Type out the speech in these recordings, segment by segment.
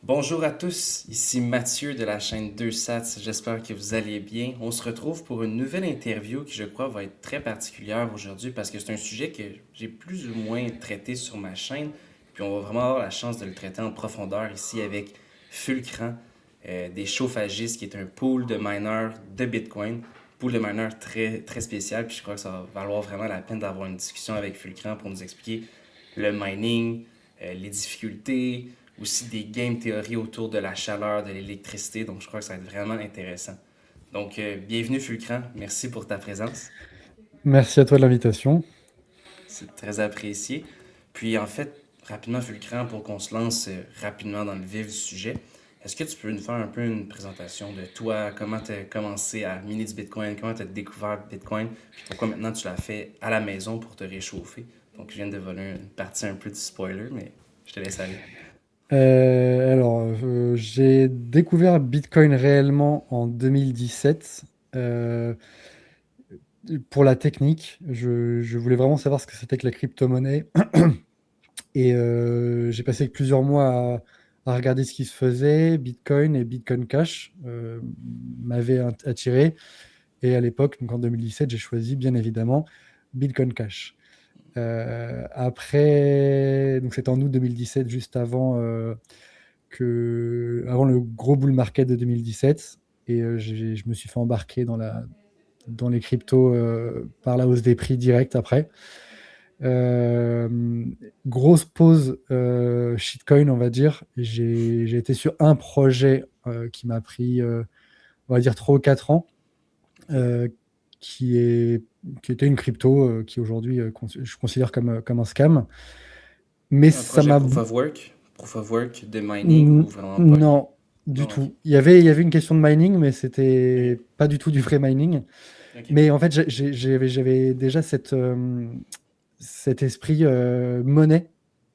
Bonjour à tous, ici Mathieu de la chaîne 2SATS, j'espère que vous allez bien. On se retrouve pour une nouvelle interview qui je crois va être très particulière aujourd'hui parce que c'est un sujet que j'ai plus ou moins traité sur ma chaîne, puis on va vraiment avoir la chance de le traiter en profondeur ici avec Fulcran, des chauffagistes qui est un pool de mineurs de Bitcoin, pool de mineurs très, très spécial, puis je crois que ça va valoir vraiment la peine d'avoir une discussion avec Fulcran pour nous expliquer le mining, les difficultés, aussi des game théories autour de la chaleur, de l'électricité. Donc, je crois que ça va être vraiment intéressant. Donc, bienvenue Fulcran. Merci pour ta présence. Merci à toi de l'invitation. C'est très apprécié. Puis, en fait, rapidement, Fulcran, pour qu'on se lance rapidement dans le vif du sujet, est-ce que tu peux nous faire un peu une présentation de toi, comment tu as commencé à miner du Bitcoin, comment tu as découvert Bitcoin, puis pourquoi maintenant tu l'as fait à la maison pour te réchauffer? Donc, je viens de voler une partie un peu du spoiler, mais je te laisse aller. J'ai découvert Bitcoin réellement en 2017 euh, pour la technique. Je voulais vraiment savoir ce que c'était que la crypto-monnaie et j'ai passé plusieurs mois à regarder ce qui se faisait. Bitcoin et Bitcoin Cash m'avaient attiré et à l'époque, donc en 2017, j'ai choisi bien évidemment Bitcoin Cash. Après, donc c'était en août 2017, juste avant le gros bull market de 2017. Et je me suis fait embarquer dans les cryptos par la hausse des prix direct après. Euh, Grosse pause shitcoin, on va dire. J'ai été sur un projet qui m'a pris, on va dire, 3 ou 4 ans, OK. euh, qui est, qui était une crypto qui aujourd'hui, je considère comme un scam. Mais Un ça projet m'a. proof of work de mining ou vraiment pas? Non, du Non, ok. tout. Il y avait une question de mining, mais c'était Ok, pas du tout du vrai mining. ok. Mais en fait, j'avais déjà cet esprit monnaie.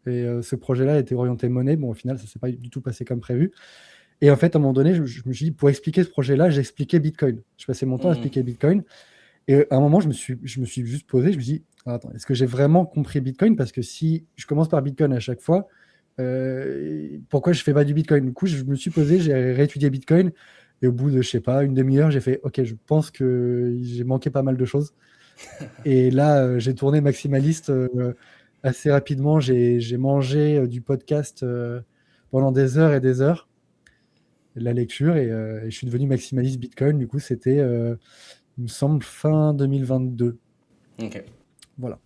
Et ce projet-là était orienté monnaie. Bon, au final, ça s'est pas du tout passé comme prévu. Et en fait, à un moment donné, je me suis dit, pour expliquer ce projet-là, j'expliquais Bitcoin. Je passais mon temps à Hmm. expliquer Bitcoin. Et à un moment, je me suis juste posé, je me suis dit, ah, attends, est-ce que j'ai vraiment compris Bitcoin? Parce que si je commence par Bitcoin à chaque fois, pourquoi je fais pas du Bitcoin? Du coup, je me suis posé, j'ai réétudié Bitcoin. Et au bout de, je sais pas, une demi-heure, j'ai fait, OK, je pense que j'ai manqué pas mal de choses. Et là, j'ai tourné maximaliste assez rapidement. J'ai mangé du podcast pendant des heures et des heures, de la lecture, et je suis devenu maximaliste Bitcoin. Du coup, c'était, il me semble, fin 2022. Ok. Voilà.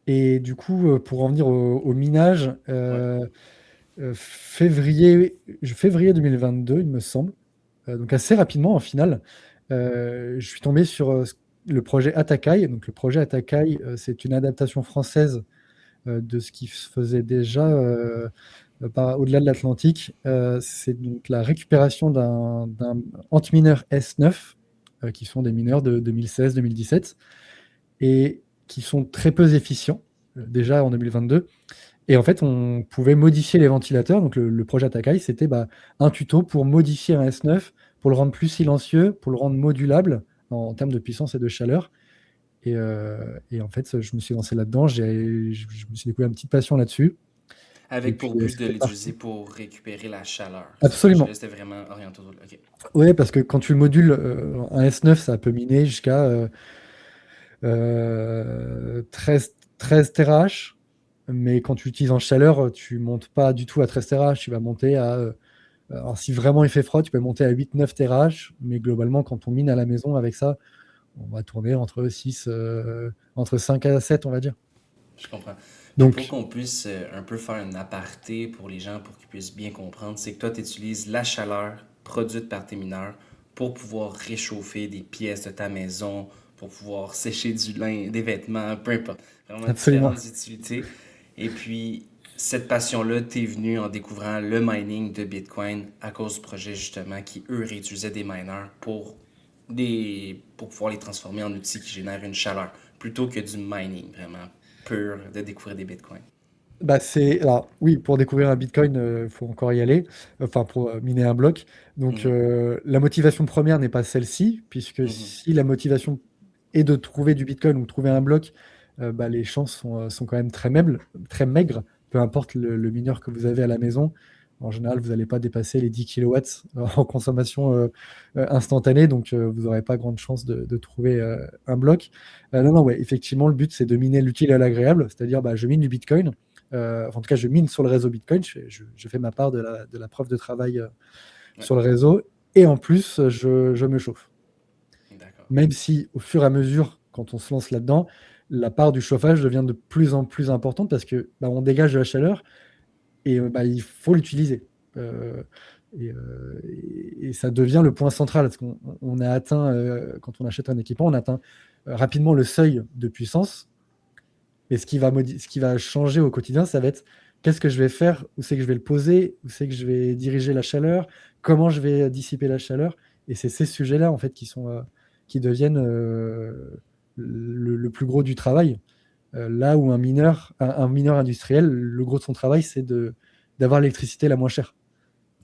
Et du coup, pour en venir au minage, Ouais. février 2022, il me semble, donc assez rapidement en final, je suis tombé sur le projet Atakai. Donc le projet Atakai, c'est une adaptation française de ce qui se faisait déjà au-delà de l'Atlantique. C'est donc la récupération d'un anti-mineur S9, qui sont des mineurs de 2016-2017, et qui sont très peu efficients, déjà en 2022. Et en fait, on pouvait modifier les ventilateurs. Donc, le projet Atakai, c'était un tuto pour modifier un S9, pour le rendre plus silencieux, pour le rendre modulable en termes de puissance et de chaleur. Et en fait, je me suis lancé là-dedans. Je me suis découvert une petite passion là-dessus. Et Avec puis, pour but de c'était l'utiliser parti. pour récupérer la chaleur. Ce projet-là, Absolument. c'était vraiment orienté autour de... Ok. Oui, parce que quand tu le modules, un S9, ça peut miner jusqu'à 13 TRH. Mais quand tu l'utilises en chaleur, tu montes pas du tout à 13 TRH. Tu vas monter à alors, si vraiment il fait froid, tu peux monter à 8-9 TRH, mais globalement, quand on mine à la maison avec ça, on va tourner entre 5 à 7, on va dire. Je comprends. Puis pour Donc, qu'on puisse un peu faire un aparté pour les gens, pour qu'ils puissent bien comprendre, c'est que toi, tu utilises la chaleur produite par tes mineurs pour pouvoir réchauffer des pièces de ta maison, pour pouvoir sécher du lin, des vêtements, peu importe. Vraiment absolument. différentes utilités. Et puis, cette passion-là t'est venue en découvrant le mining de Bitcoin à cause du projet justement qui, eux, réutilisaient des mineurs pour pouvoir les transformer en outils qui génèrent une chaleur, plutôt que du mining vraiment pur de découvrir des bitcoins. Alors, oui, pour découvrir un Bitcoin, il faut encore y aller, enfin, pour miner un bloc. Donc, Mhm, la motivation première n'est pas celle-ci, puisque mhm. si la motivation est de trouver du Bitcoin ou trouver un bloc, les chances sont quand même très maigres, peu importe le mineur que vous avez à la maison. En général, vous n'allez pas dépasser les 10 kilowatts en consommation instantanée, donc vous n'aurez pas grande chance de trouver un bloc. Non, non, ouais, effectivement, le but, c'est de miner l'utile à l'agréable, c'est-à-dire je mine du Bitcoin. En tout cas, je mine sur le réseau Bitcoin, je fais ma part de la preuve de travail Ouais, sur le réseau, et en plus, je me chauffe. d'accord. Même si, au fur et à mesure, quand on se lance là-dedans, la part du chauffage devient de plus en plus importante parce que on dégage de la chaleur et il faut l'utiliser. Euh, et ça devient le point central parce qu'on a atteint, quand on achète un équipement, on atteint rapidement le seuil de puissance. Et ce qui va changer au quotidien, ça va être qu'est-ce que je vais faire, où c'est que je vais le poser, où c'est que je vais diriger la chaleur, comment je vais dissiper la chaleur. Et c'est ces sujets-là, en fait, qui deviennent le plus gros du travail. Là où un mineur industriel, le gros de son travail, c'est d'avoir l'électricité la moins chère.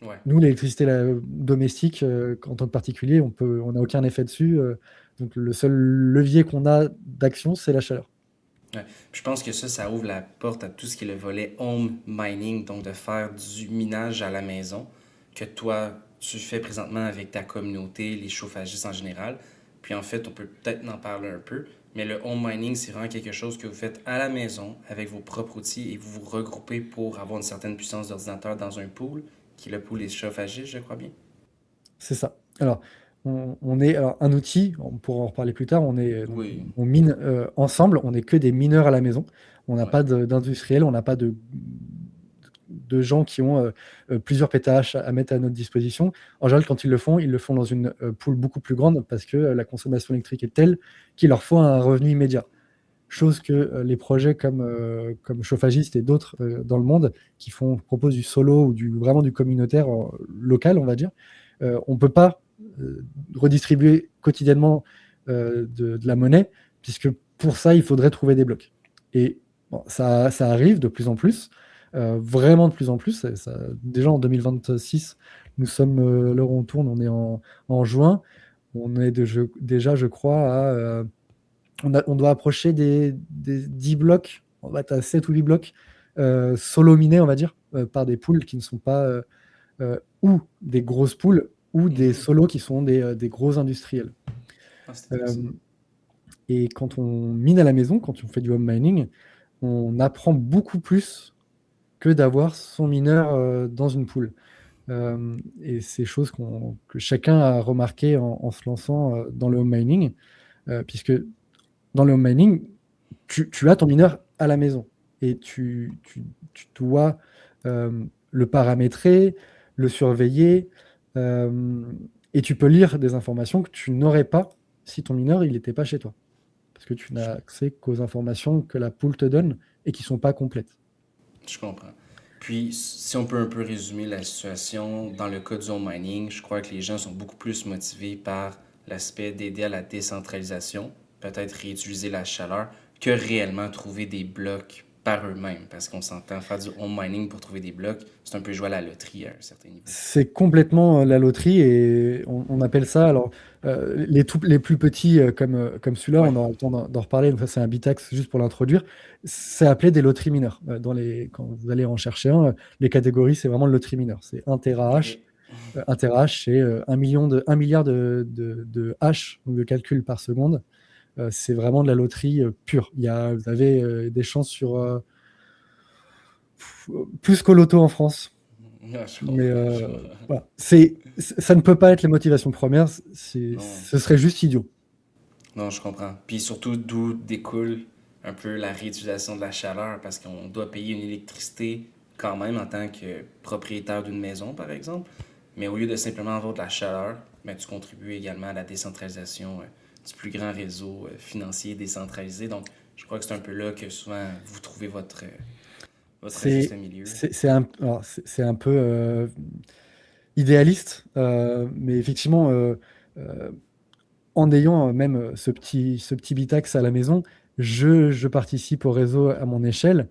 Ouais. Nous, l'électricité domestique, en tant que particulier, on n'a aucun effet dessus. Donc le seul levier qu'on a d'action, c'est la chaleur. Ouais. Puis je pense que ça ouvre la porte à tout ce qui est le volet home mining, donc de faire du minage à la maison, que toi, tu fais présentement avec ta communauté, les chauffagistes en général. Puis en fait, on peut peut-être en parler un peu, mais le home mining, c'est vraiment quelque chose que vous faites à la maison avec vos propres outils et vous vous regroupez pour avoir une certaine puissance d'ordinateur dans un pool, qui est le pool des chauffagistes, je crois bien. C'est ça. Alors, on est alors, un outil, on pourra en reparler plus tard, donc, Oui. on mine ensemble, on n'est que des mineurs à la maison. On n'a Ouais. pas d'industriels, on n'a pas de gens qui ont plusieurs pétahashes à mettre à notre disposition. En général, quand ils le font dans une pool beaucoup plus grande parce que la consommation électrique est telle qu'il leur faut un revenu immédiat. Chose que les projets comme Chauffagiste et d'autres dans le monde proposent du solo ou vraiment du communautaire local, on va dire, on ne peut pas redistribuer quotidiennement de la monnaie, puisque pour ça, il faudrait trouver des blocs. Et bon, ça arrive de plus en plus, vraiment de plus en plus. Déjà en 2026, nous sommes, l'heure où on tourne, on est en juin. On est déjà, je crois, on doit approcher des 10 blocs, on va être à 7 ou 8 blocs solo minés, on va dire, par des poules qui ne sont pas ou des grosses poules ou des Mhm. solos qui sont des gros industriels. Ah, c'est Euh, intéressant. et quand on mine à la maison, quand on fait du home mining, on apprend beaucoup plus que d'avoir son mineur dans une poule. Et c'est chose que chacun a remarqué en se lançant dans le home mining, puisque dans le home mining, tu as ton mineur à la maison et tu dois le paramétrer, le surveiller, euh, et tu peux lire des informations que tu n'aurais pas si ton mineur il n'était pas chez toi. Parce que tu n'as accès qu'aux informations que la pool te donne et qui ne sont pas complètes. Je comprends. Puis, si on peut un peu résumer la situation, dans le cas du home mining, je crois que les gens sont beaucoup plus motivés par l'aspect d'aider à la décentralisation, peut-être réutiliser la chaleur, que réellement trouver des blocs par eux-mêmes. Parce qu'on s'entend faire du home mining pour trouver des blocs, c'est un peu jouer à la loterie à un certain niveau. C'est complètement la loterie et on appelle ça, alors les plus petits comme celui-là, Ouais. on aura le temps d'en reparler, donc ça c'est un bitax juste pour l'introduire, c'est appelé des loteries mineures. Quand vous allez en chercher les catégories c'est vraiment le loterie mineur, c'est 1 OK. terahash. 1 terahash c'est 1 milliard de hash, donc de calculs par seconde. C'est vraiment de la loterie pure. Vous avez des chances sur plus qu'au loto en France. Non, je Mais comprends, je comprends. voilà. Ça ne peut pas être les motivations premières, Non. ce serait juste idiot. Non, je comprends. Puis surtout, d'où découle un peu la réutilisation de la chaleur, parce qu'on doit payer une électricité quand même en tant que propriétaire d'une maison, par exemple. Mais au lieu de simplement avoir de la chaleur, ben, tu contribues également à la décentralisation du plus grand réseau financier décentralisé. Donc, je crois que c'est un peu là que souvent vous trouvez votre juste C'est milieu. c'est un peu idéaliste, mais effectivement, euh, en ayant même ce petit bitax à la maison, je participe au réseau à mon échelle,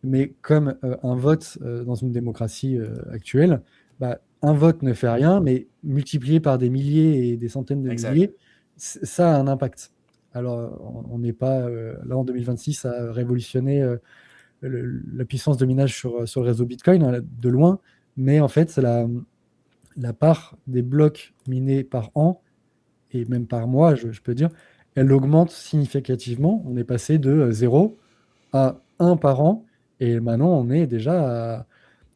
mais comme un vote dans une démocratie actuelle, un vote ne fait rien, mais multiplié par des milliers et des centaines de Exact. milliers, ça a un impact. Alors, on n'est pas là en 2026 à révolutionner la puissance de minage sur le réseau Bitcoin, hein, de loin, mais en fait, c'est la part des blocs minés par an, et même par mois, je peux dire, elle augmente significativement. On est passé de 0 à 1 par an, et maintenant on est déjà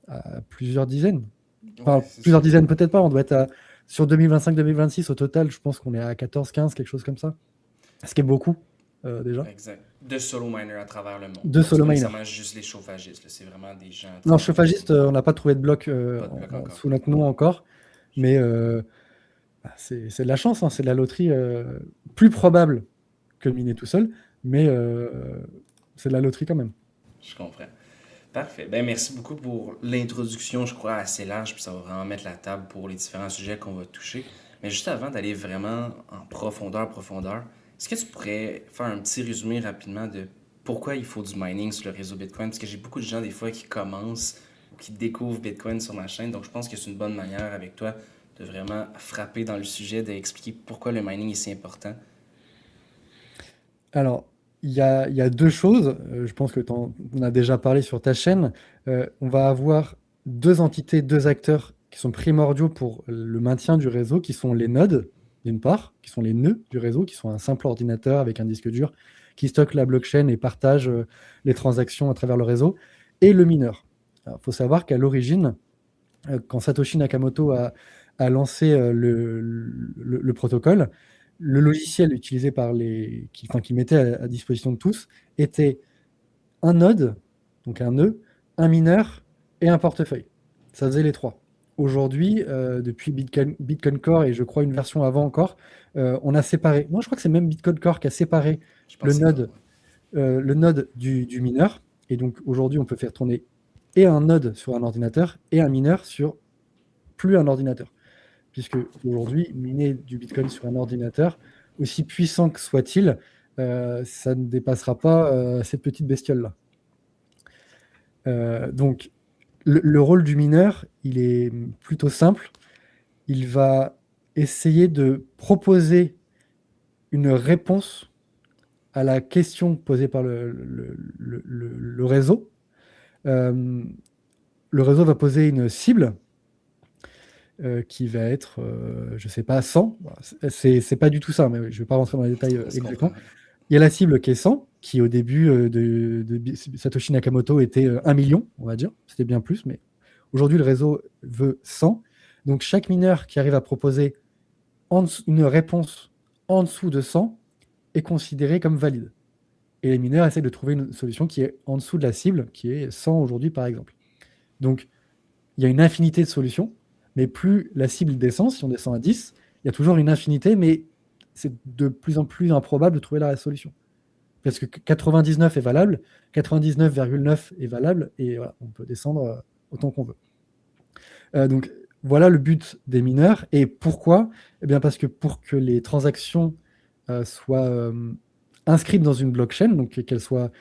à plusieurs dizaines. Ouais, Enfin, c'est ça. plusieurs dizaines peut-être pas, on doit être sur 2025-2026 au total, je pense qu'on est à 14-15, quelque chose comme ça. Ce qui est beaucoup, déjà. Exact. De solo miners à travers le monde. De Donc, c'est solo pas miners. nécessairement juste les chauffagistes, là. C'est vraiment des gens à Non, travers le chauffagiste, monde. on n'a pas trouvé de bloc Pas de bloc encore. sous notre nom encore, mais c'est de la chance, hein, c'est de la loterie, plus probable que miner tout seul, mais c'est de la loterie quand même. Je comprends. Parfait. Ben, merci beaucoup pour l'introduction, je crois, assez large, puis ça va vraiment mettre la table pour les différents sujets qu'on va toucher. Mais juste avant d'aller vraiment en profondeur, est-ce que tu pourrais faire un petit résumé rapidement de pourquoi il faut du mining sur le réseau Bitcoin? Parce que j'ai beaucoup de gens, des fois, qui commencent ou qui découvrent Bitcoin sur ma chaîne, donc je pense que c'est une bonne manière avec toi de vraiment frapper dans le sujet, d'expliquer pourquoi le mining est si important. Alors, il y a deux choses, je pense que tu en as déjà parlé sur ta chaîne. On va avoir deux entités, deux acteurs qui sont primordiaux pour le maintien du réseau, qui sont les nodes, d'une part, qui sont les nœuds du réseau, qui sont un simple ordinateur avec un disque dur qui stocke la blockchain et partage les transactions à travers le réseau, et le mineur. Il faut savoir qu'à l'origine, quand Satoshi Nakamoto a lancé le protocole, le logiciel utilisé qui mettait à disposition de tous était un node, donc un nœud, un mineur et un portefeuille. Ça faisait les trois. Aujourd'hui, depuis Bitcoin Core et je crois une version avant encore, on a séparé. Moi, je crois que c'est même Bitcoin Core qui a séparé Je le pense que c'est node, du mineur. Et donc aujourd'hui, on peut faire tourner et un node sur un ordinateur et un mineur sur plus un ordinateur. Puisque aujourd'hui, miner du Bitcoin sur un ordinateur, aussi puissant que soit-il, ça ne dépassera pas cette petite bestiole-là. Donc, le rôle du mineur, il est plutôt simple. Il va essayer de proposer une réponse à la question posée par le réseau. Euh, le réseau va poser une cible qui va être, je ne sais pas, 100. C'est pas du tout ça, mais je ne vais pas rentrer dans les détails on se comprend. exactement. Il y a la cible qui est 100, qui au début de Satoshi Nakamoto était 1 million, on va dire. C'était bien plus, mais aujourd'hui, le réseau veut 100. Donc, chaque mineur qui arrive à proposer une réponse en dessous de 100 est considéré comme valide. Et les mineurs essaient de trouver une solution qui est en dessous de la cible, qui est 100 aujourd'hui, par exemple. Donc, il y a une infinité de solutions, mais plus la cible descend, si on descend à 10, il y a toujours une infinité, mais c'est de plus en plus improbable de trouver la solution. Parce que 99 est valable, 99,9 est valable, et voilà, on peut descendre autant qu'on veut. Donc voilà le but des mineurs. Et pourquoi? Eh bien parce que pour que les transactions soient inscrites dans une blockchain, donc qu'elles soient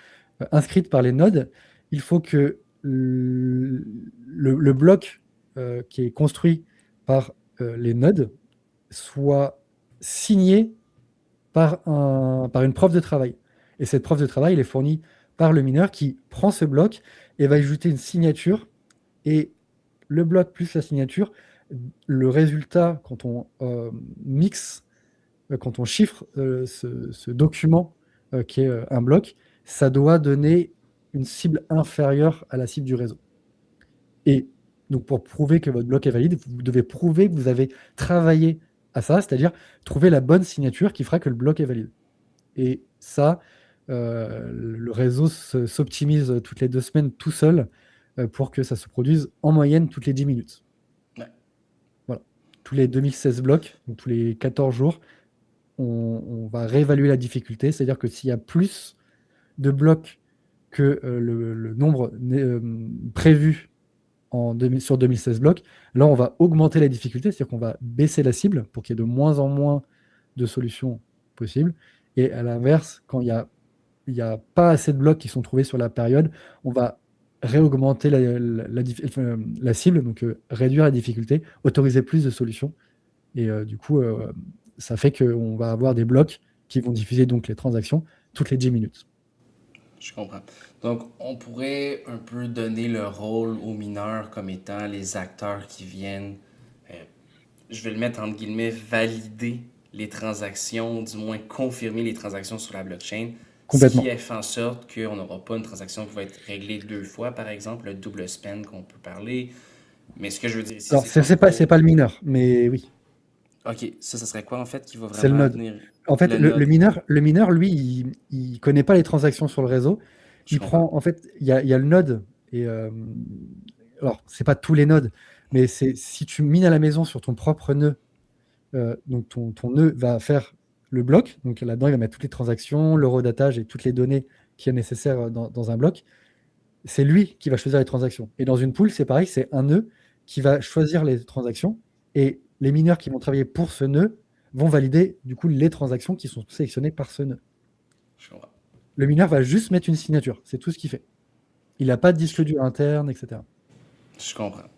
inscrites par les nodes, il faut que le bloc qui est construit par les nodes soit signé par une preuve de travail. Et cette preuve de travail, elle est fournie par le mineur qui prend ce bloc et va ajouter une signature. Et le bloc plus la signature, le résultat, quand on mixe, quand on chiffre ce document qui est un bloc, ça doit donner une cible inférieure à la cible du réseau. Et donc, pour prouver que votre bloc est valide, vous devez prouver que vous avez travaillé à ça, c'est-à-dire trouver la bonne signature qui fera que le bloc est valide. Et ça, le réseau s'optimise toutes les 2 semaines tout seul pour que ça se produise en moyenne toutes les 10 minutes. Ouais. Voilà. Tous les 2016 blocs, donc tous les 14 jours, on va réévaluer la difficulté, c'est-à-dire que s'il y a plus de blocs que le nombre prévu sur 2016 blocs, là on va augmenter la difficulté, c'est-à-dire qu'on va baisser la cible pour qu'il y ait de moins en moins de solutions possibles. Et à l'inverse, quand il y a pas assez de blocs qui sont trouvés sur la période, on va réaugmenter la cible, donc réduire la difficulté, autoriser plus de solutions. Et du coup, ça fait qu'on va avoir des blocs qui vont diffuser donc les transactions toutes les 10 minutes. Je comprends. Donc, on pourrait un peu donner le rôle aux mineurs comme étant les acteurs qui viennent, euh, je vais le mettre entre guillemets, valider les transactions, du moins confirmer les transactions sur la blockchain, ce qui Complètement. fait en sorte qu'on n'aura pas une transaction qui va être réglée deux fois, par exemple, le double spend qu'on peut parler. Mais ce que je veux dire ici, Alors, c'est qu'en c'est gros, pas le mineur, mais oui, ok, ça serait quoi en fait qui va c'est le vraiment node. venir En fait, le node? le mineur, lui, il connaît pas les transactions sur le réseau. Je Il comprends. prend, en fait, il y a le node, et alors, c'est pas tous les nodes, mais c'est si tu mines à la maison sur ton propre nœud, donc ton nœud va faire le bloc, donc là-dedans, il va mettre toutes les transactions, l'horodatage et toutes les données qui est nécessaires dans un bloc. C'est lui qui va choisir les transactions. Et dans une pool, c'est pareil, c'est un nœud qui va choisir les transactions et les mineurs qui vont travailler pour ce nœud vont valider du coup les transactions qui sont sélectionnées par ce nœud. Je comprends. Le mineur va juste mettre une signature, c'est tout ce qu'il fait. Il n'a pas de disque Je, dur interne, etc. je comprends.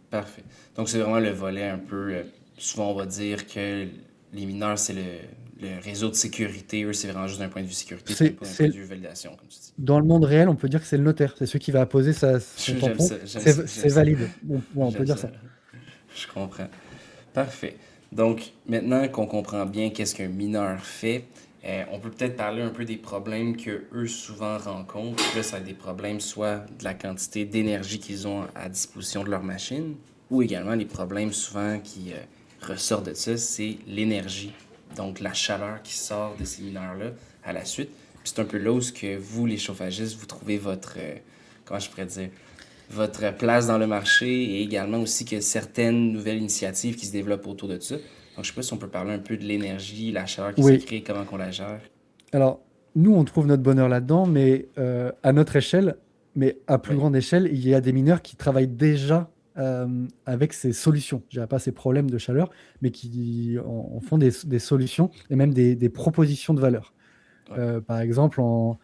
Parfait. Donc, c'est vraiment le volet un peu. Souvent, on va dire que les mineurs, c'est le réseau de sécurité. Eux, c'est vraiment juste d'un point de vue sécurité, c'est même pas d'un point de C'est vue validation, comme tu dis. dans le monde réel, on peut dire que c'est le notaire, c'est celui qui va apposer son J'aime tampon. ça, j'aime ça, j'aime C'est ça. valide. On peut J'aime dire ça. ça. Je comprends. Parfait. Donc, maintenant qu'on comprend bien qu'est-ce qu'un mineur fait, on peut peut-être parler un peu des problèmes que eux souvent rencontrent. Là, ça a des problèmes soit de la quantité d'énergie qu'ils ont à disposition de leur machine, ou également les problèmes souvent qui ressortent de ça, c'est l'énergie. Donc, la chaleur qui sort de ces mineurs-là à la suite. Puis c'est un peu là où ce que vous, les chauffagistes, vous trouvez votre, comment je pourrais dire, votre place dans le marché et également aussi que certaines nouvelles initiatives qui se développent autour de ça. Donc, je ne sais pas si on peut parler un peu de l'énergie, la chaleur qui se Oui. crée, comment on la gère. Alors, nous, on trouve notre bonheur là-dedans, mais à notre échelle, mais à plus Oui, grande échelle, il y a des mineurs qui travaillent déjà avec ces solutions. Je dirais pas ces problèmes de chaleur, mais qui en font des solutions et même des propositions de valeur. oui, Par exemple, en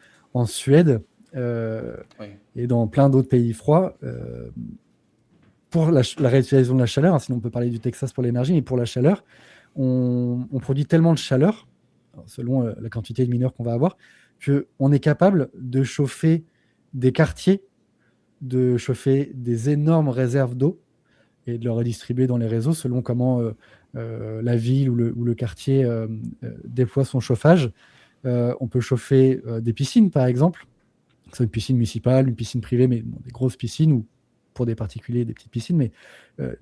Suède euh, oui, et dans plein d'autres pays froids, pour la réutilisation de la chaleur, hein, sinon on peut parler du Texas pour l'énergie, mais pour la chaleur, on produit tellement de chaleur, alors, selon la quantité de mineurs qu'on va avoir, qu'on est capable de chauffer des quartiers, de chauffer des énormes réserves d'eau et de le redistribuer dans les réseaux selon comment la ville ou le quartier déploie son chauffage. On peut chauffer des piscines, par exemple, que ce soit une piscine municipale, une piscine privée, mais bon, des grosses piscines ou pour des particuliers, des petites piscines, mais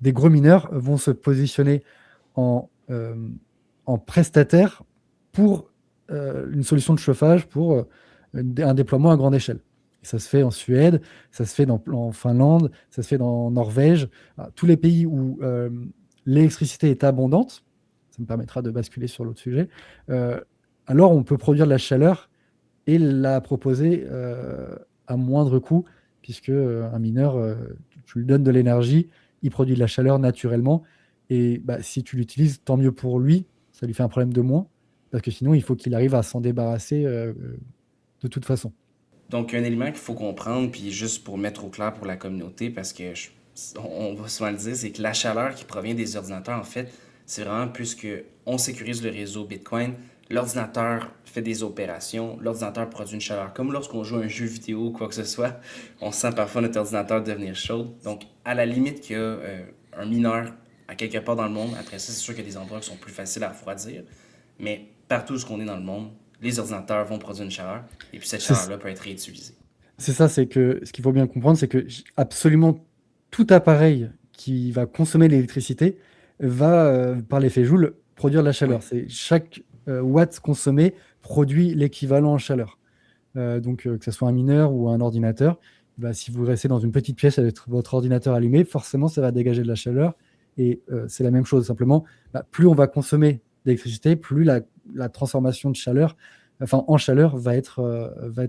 des gros mineurs vont se positionner en, en prestataire pour une solution de chauffage, pour un déploiement à grande échelle. Et ça se fait en Suède, ça se fait en Finlande, ça se fait dans Norvège, tous les pays où l'électricité est abondante, ça me permettra de basculer sur l'autre sujet, euh, alors on peut produire de la chaleur et la proposer à moindre coût, puisque un mineur, tu lui donnes de l'énergie, il produit de la chaleur naturellement, et bah, si tu l'utilises, tant mieux pour lui, ça lui fait un problème de moins, parce que sinon, il faut qu'il arrive à s'en débarrasser de toute façon. donc, un élément qu'il faut comprendre, puis juste pour mettre au clair pour la communauté, parce que on va souvent le dire, c'est que la chaleur qui provient des ordinateurs, en fait, c'est vraiment puisque on sécurise le réseau Bitcoin, l'ordinateur fait des opérations, l'ordinateur produit une chaleur. Comme lorsqu'on joue à un jeu vidéo ou quoi que ce soit, on sent parfois notre ordinateur devenir chaud. Donc, à la limite qu'il y a un mineur à quelque part dans le monde, après ça, c'est sûr qu'il y a des endroits qui sont plus faciles à refroidir, mais partout où on est dans le monde, les ordinateurs vont produire une chaleur et puis cette C'est chaleur-là peut être réutilisée. c'est ça, c'est que ce qu'il faut bien comprendre, c'est que absolument tout appareil qui va consommer de l'électricité va, par l'effet Joule, produire de la Oui, chaleur. C'est chaque watt consommé produit l'équivalent en chaleur. Donc, que ce soit un mineur ou un ordinateur, bah, si vous restez dans une petite pièce avec votre ordinateur allumé, forcément, ça va dégager de la chaleur. Et c'est la même chose, simplement, bah, plus on va consommer d'électricité, plus la transformation de chaleur, enfin en chaleur, va être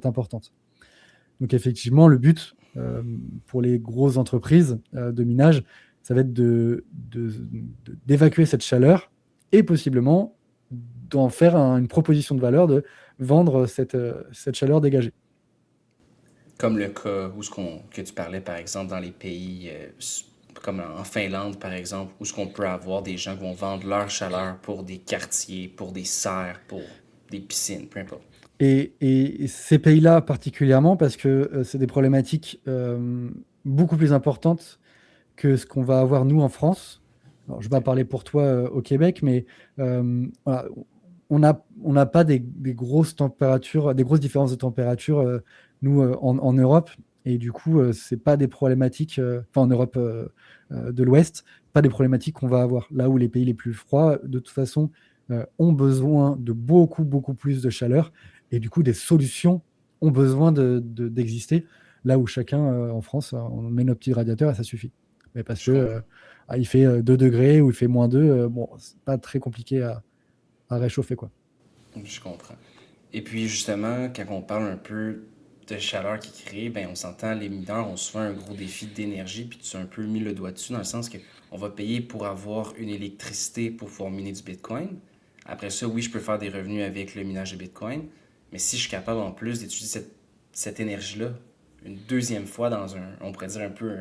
importante. Donc, effectivement, le but pour les grosses entreprises de minage, ça va être d'évacuer cette chaleur et possiblement d'en faire une proposition de valeur, de vendre cette chaleur dégagée. comme le cas où que tu parlais par exemple dans les pays comme en Finlande par exemple, où ce qu'on peut avoir des gens qui vont vendre leur chaleur pour des quartiers, pour des serres, pour des piscines, peu importe. Et ces pays-là particulièrement parce que c'est des problématiques beaucoup plus importantes que ce qu'on va avoir nous en France. Alors, je ne vais pas parler pour toi au Québec, mais voilà, on n'a pas des grosses températures, des grosses différences de température, nous, en Europe. Et du coup, c'est pas des problématiques, enfin en Europe de l'Ouest, pas des problématiques qu'on va avoir. Là où les pays les plus froids, de toute façon, ont besoin de beaucoup, beaucoup plus de chaleur. Et du coup, des solutions ont besoin d'exister. Là où chacun, en France, on met nos petits radiateurs et ça suffit. Mais parce Je que comprends. il fait 2 degrés ou il fait -2, bon, c'est pas très compliqué à réchauffer, quoi. Je comprends. Et puis justement, quand on parle un peu de chaleur qui crée, ben on s'entend, les mineurs ont souvent un gros défi d'énergie, puis tu as un peu mis le doigt dessus dans le sens que on va payer pour avoir une électricité pour pouvoir miner du Bitcoin. Après ça, oui, je peux faire des revenus avec le minage de Bitcoin, mais si je suis capable en plus d'étudier cette énergie-là une deuxième fois dans on pourrait dire un peu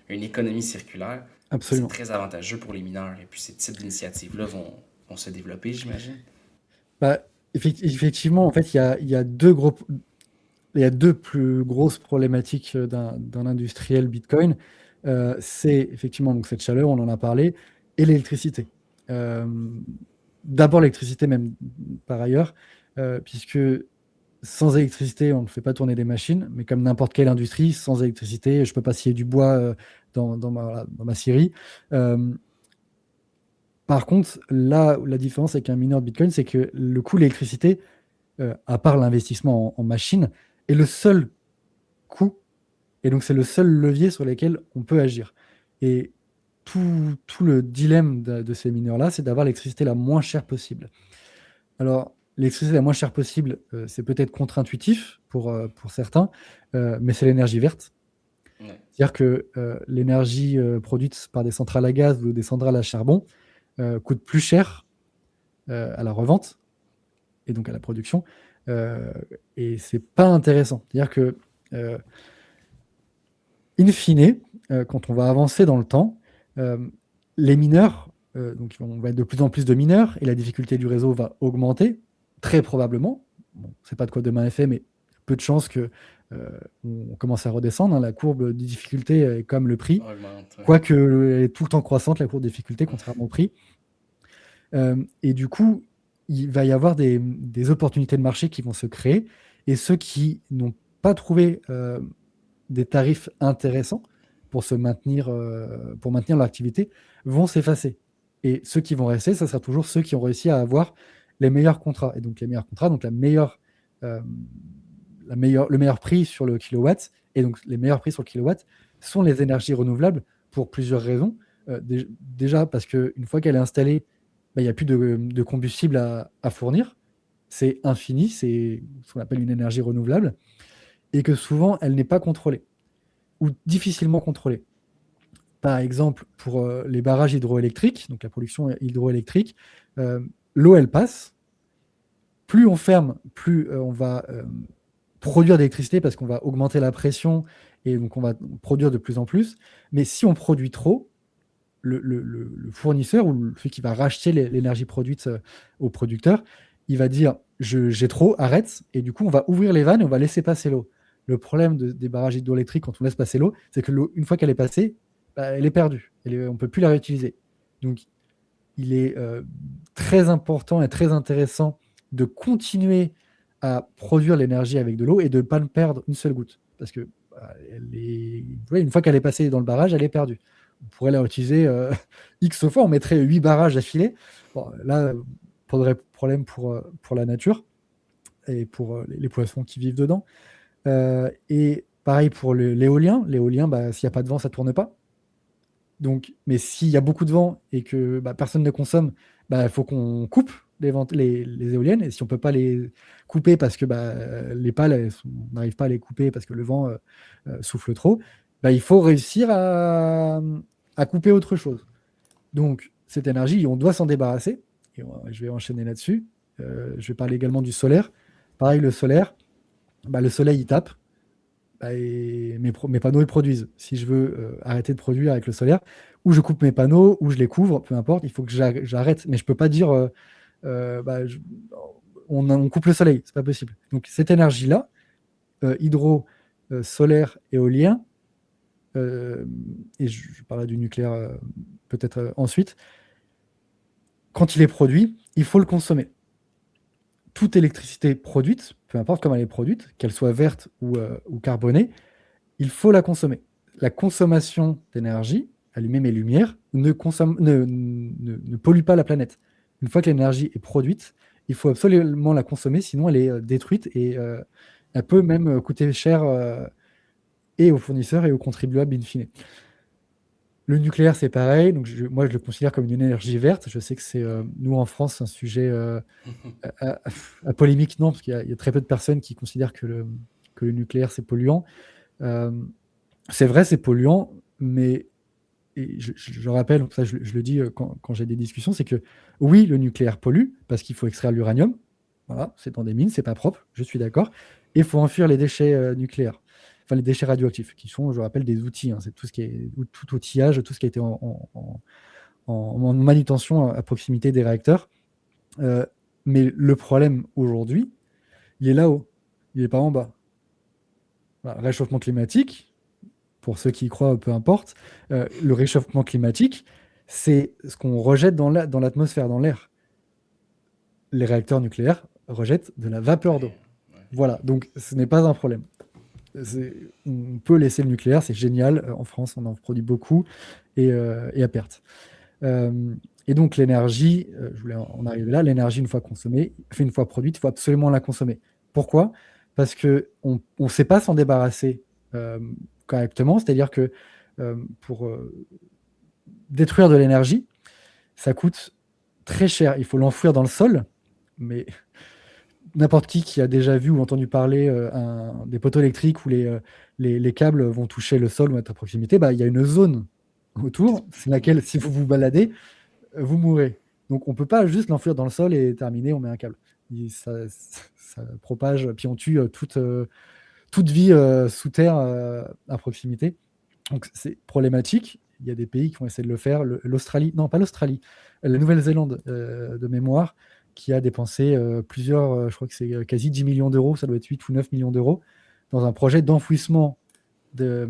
une économie circulaire, ben, c'est Absolument. très avantageux pour les mineurs. Et puis ces types d'initiatives-là vont se développer, j'imagine. Bah, effectivement, en fait, il y a deux plus grosses problématiques d'un industriel Bitcoin. C'est effectivement donc, cette chaleur, on en a parlé, et l'électricité. Euh, D'abord l'électricité même par ailleurs, puisque sans électricité, on ne fait pas tourner des machines, mais comme n'importe quelle industrie, sans électricité, je ne peux pas scier du bois dans ma scierie. Euh, Par contre, là, où la différence avec un mineur de Bitcoin, c'est que le coût de l'électricité, à part l'investissement en machine, est le seul coût, et donc c'est le seul levier sur lequel on peut agir. Et tout le dilemme de ces mineurs-là, c'est d'avoir l'électricité la moins chère possible. Alors, l'électricité la moins chère possible, c'est peut-être contre-intuitif pour certains, mais c'est l'énergie verte. Ouais. C'est-à-dire que l'énergie produite par des centrales à gaz ou des centrales à charbon coûte plus cher à la revente et donc à la production. Euh, et c'est pas intéressant. C'est-à-dire que, euh, in fine, quand on va avancer dans le temps, euh, les mineurs, donc on va être de plus en plus de mineurs et la difficulté du réseau va augmenter, très probablement. Bon, on ne sait pas de quoi demain est fait, mais peu de chances que on commence à redescendre, hein. La courbe de difficulté est comme le prix, Augmente, ouais. quoique elle est tout le temps croissante, la courbe de difficulté, contrairement au prix. Et du coup, il va y avoir des opportunités de marché qui vont se créer. Et ceux qui n'ont pas trouvé des tarifs intéressants pour maintenir leur activité vont s'effacer. Et ceux qui vont rester, ce sera toujours ceux qui ont réussi à avoir les meilleurs contrats. Et donc les meilleurs contrats, donc euh, le meilleur prix sur le kilowatt, et donc les meilleurs prix sur le kilowatt sont les énergies renouvelables pour plusieurs raisons. Déjà parce qu'une fois qu'elle est installée, bah, il n'y a plus de combustible à fournir. C'est infini, c'est ce qu'on appelle une énergie renouvelable, et que souvent, elle n'est pas contrôlée, ou difficilement contrôlée. Par exemple, pour les barrages hydroélectriques, donc la production hydroélectrique, euh, l'eau, elle passe. Plus on ferme, plus on va produire d'électricité parce qu'on va augmenter la pression et donc on va produire de plus en plus. Mais si on produit trop, le fournisseur ou celui qui va racheter l'énergie produite au producteur, il va dire j'ai trop, arrête. Et du coup, on va ouvrir les vannes et on va laisser passer l'eau. Le problème des barrages hydroélectriques quand on laisse passer l'eau, c'est que l'eau, une fois qu'elle est passée, bah, elle est perdue. On ne peut plus la réutiliser. Donc, il est très important et très intéressant de continuer à produire l'énergie avec de l'eau et de ne pas le perdre une seule goutte. Parce que une fois qu'elle est passée dans le barrage, elle est perdue. On pourrait la réutiliser X fois, on mettrait 8 barrages d'affilée. Bon, là, faudrait problème pour la nature et pour les poissons qui vivent dedans. Et pareil pour l'éolien. L'éolien, bah, s'il n'y a pas de vent, ça ne tourne pas. Donc, mais s'il y a beaucoup de vent et que bah, personne ne consomme, bah, il faut qu'on coupe les éoliennes. Et si on ne peut pas les couper parce que bah, les pales, on n'arrive pas à les couper parce que le vent souffle trop, bah, il faut réussir à couper autre chose. Donc, cette énergie, on doit s'en débarrasser. Et je vais enchaîner là-dessus. Je vais parler également du solaire. Pareil, le solaire, bah, le soleil, il tape. Bah, et mes panneaux ils produisent. Si je veux arrêter de produire avec le solaire, ou je coupe mes panneaux, ou je les couvre, peu importe, il faut que j'arrête. Mais je peux pas dire bah, on coupe le soleil, c'est pas possible. Donc cette énergie-là, hydro, solaire, éolien, et je parlerai du nucléaire peut-être ensuite, quand il est produit, il faut le consommer. Toute électricité produite, peu importe comment elle est produite, qu'elle soit verte ou carbonée, il faut la consommer. La consommation d'énergie, allumer mes lumières, ne pollue pas la planète. Une fois que l'énergie est produite, il faut absolument la consommer, sinon elle est détruite et elle peut même coûter cher et aux fournisseurs et aux contribuables in fine. Le nucléaire, c'est pareil. Donc moi, je le considère comme une énergie verte. Je sais que c'est, nous, en France, un sujet à polémique, non, parce qu'il y a très peu de personnes qui considèrent que le nucléaire, c'est polluant. C'est vrai, c'est polluant, mais et je rappelle, ça je le dis quand j'ai des discussions, c'est que oui, le nucléaire pollue, parce qu'il faut extraire l'uranium. Voilà, c'est dans des mines, c'est pas propre, je suis d'accord. Et il faut enfuir les déchets nucléaires, enfin les déchets radioactifs, qui sont, je rappelle, des outils. C'est tout ce qui est tout outillage, tout ce qui a été en manutention à proximité des réacteurs. Mais le problème aujourd'hui, il est là-haut, il n'est pas en bas. Voilà, réchauffement climatique, pour ceux qui y croient, peu importe, le réchauffement climatique, c'est ce qu'on rejette dans l'atmosphère, dans l'air. Les réacteurs nucléaires rejettent de la vapeur d'eau. Voilà, donc ce n'est pas un problème. On peut laisser le nucléaire, c'est génial. En France, on en produit beaucoup et à perte. Et donc l'énergie, je voulais en arriver là, l'énergie une fois consommée, une fois produite, il faut absolument la consommer. Pourquoi ? Parce qu'on ne sait pas s'en débarrasser correctement, c'est-à-dire que pour détruire de l'énergie, ça coûte très cher. Il faut l'enfouir dans le sol, mais n'importe qui a déjà vu ou entendu parler des poteaux électriques où les câbles vont toucher le sol ou être à proximité, il y a une zone autour, c'est laquelle, si vous vous baladez, vous mourrez. Donc on ne peut pas juste l'enfouir dans le sol et terminer, on met un câble. Ça propage, puis on tue toute vie sous terre à proximité. Donc c'est problématique. Il y a des pays qui vont essayer de le faire. L'Australie, non pas l'Australie, la Nouvelle-Zélande de mémoire, qui a dépensé plusieurs, je crois que c'est quasi 10 millions d'euros, ça doit être 8 ou 9 millions d'euros, dans un projet d'enfouissement, de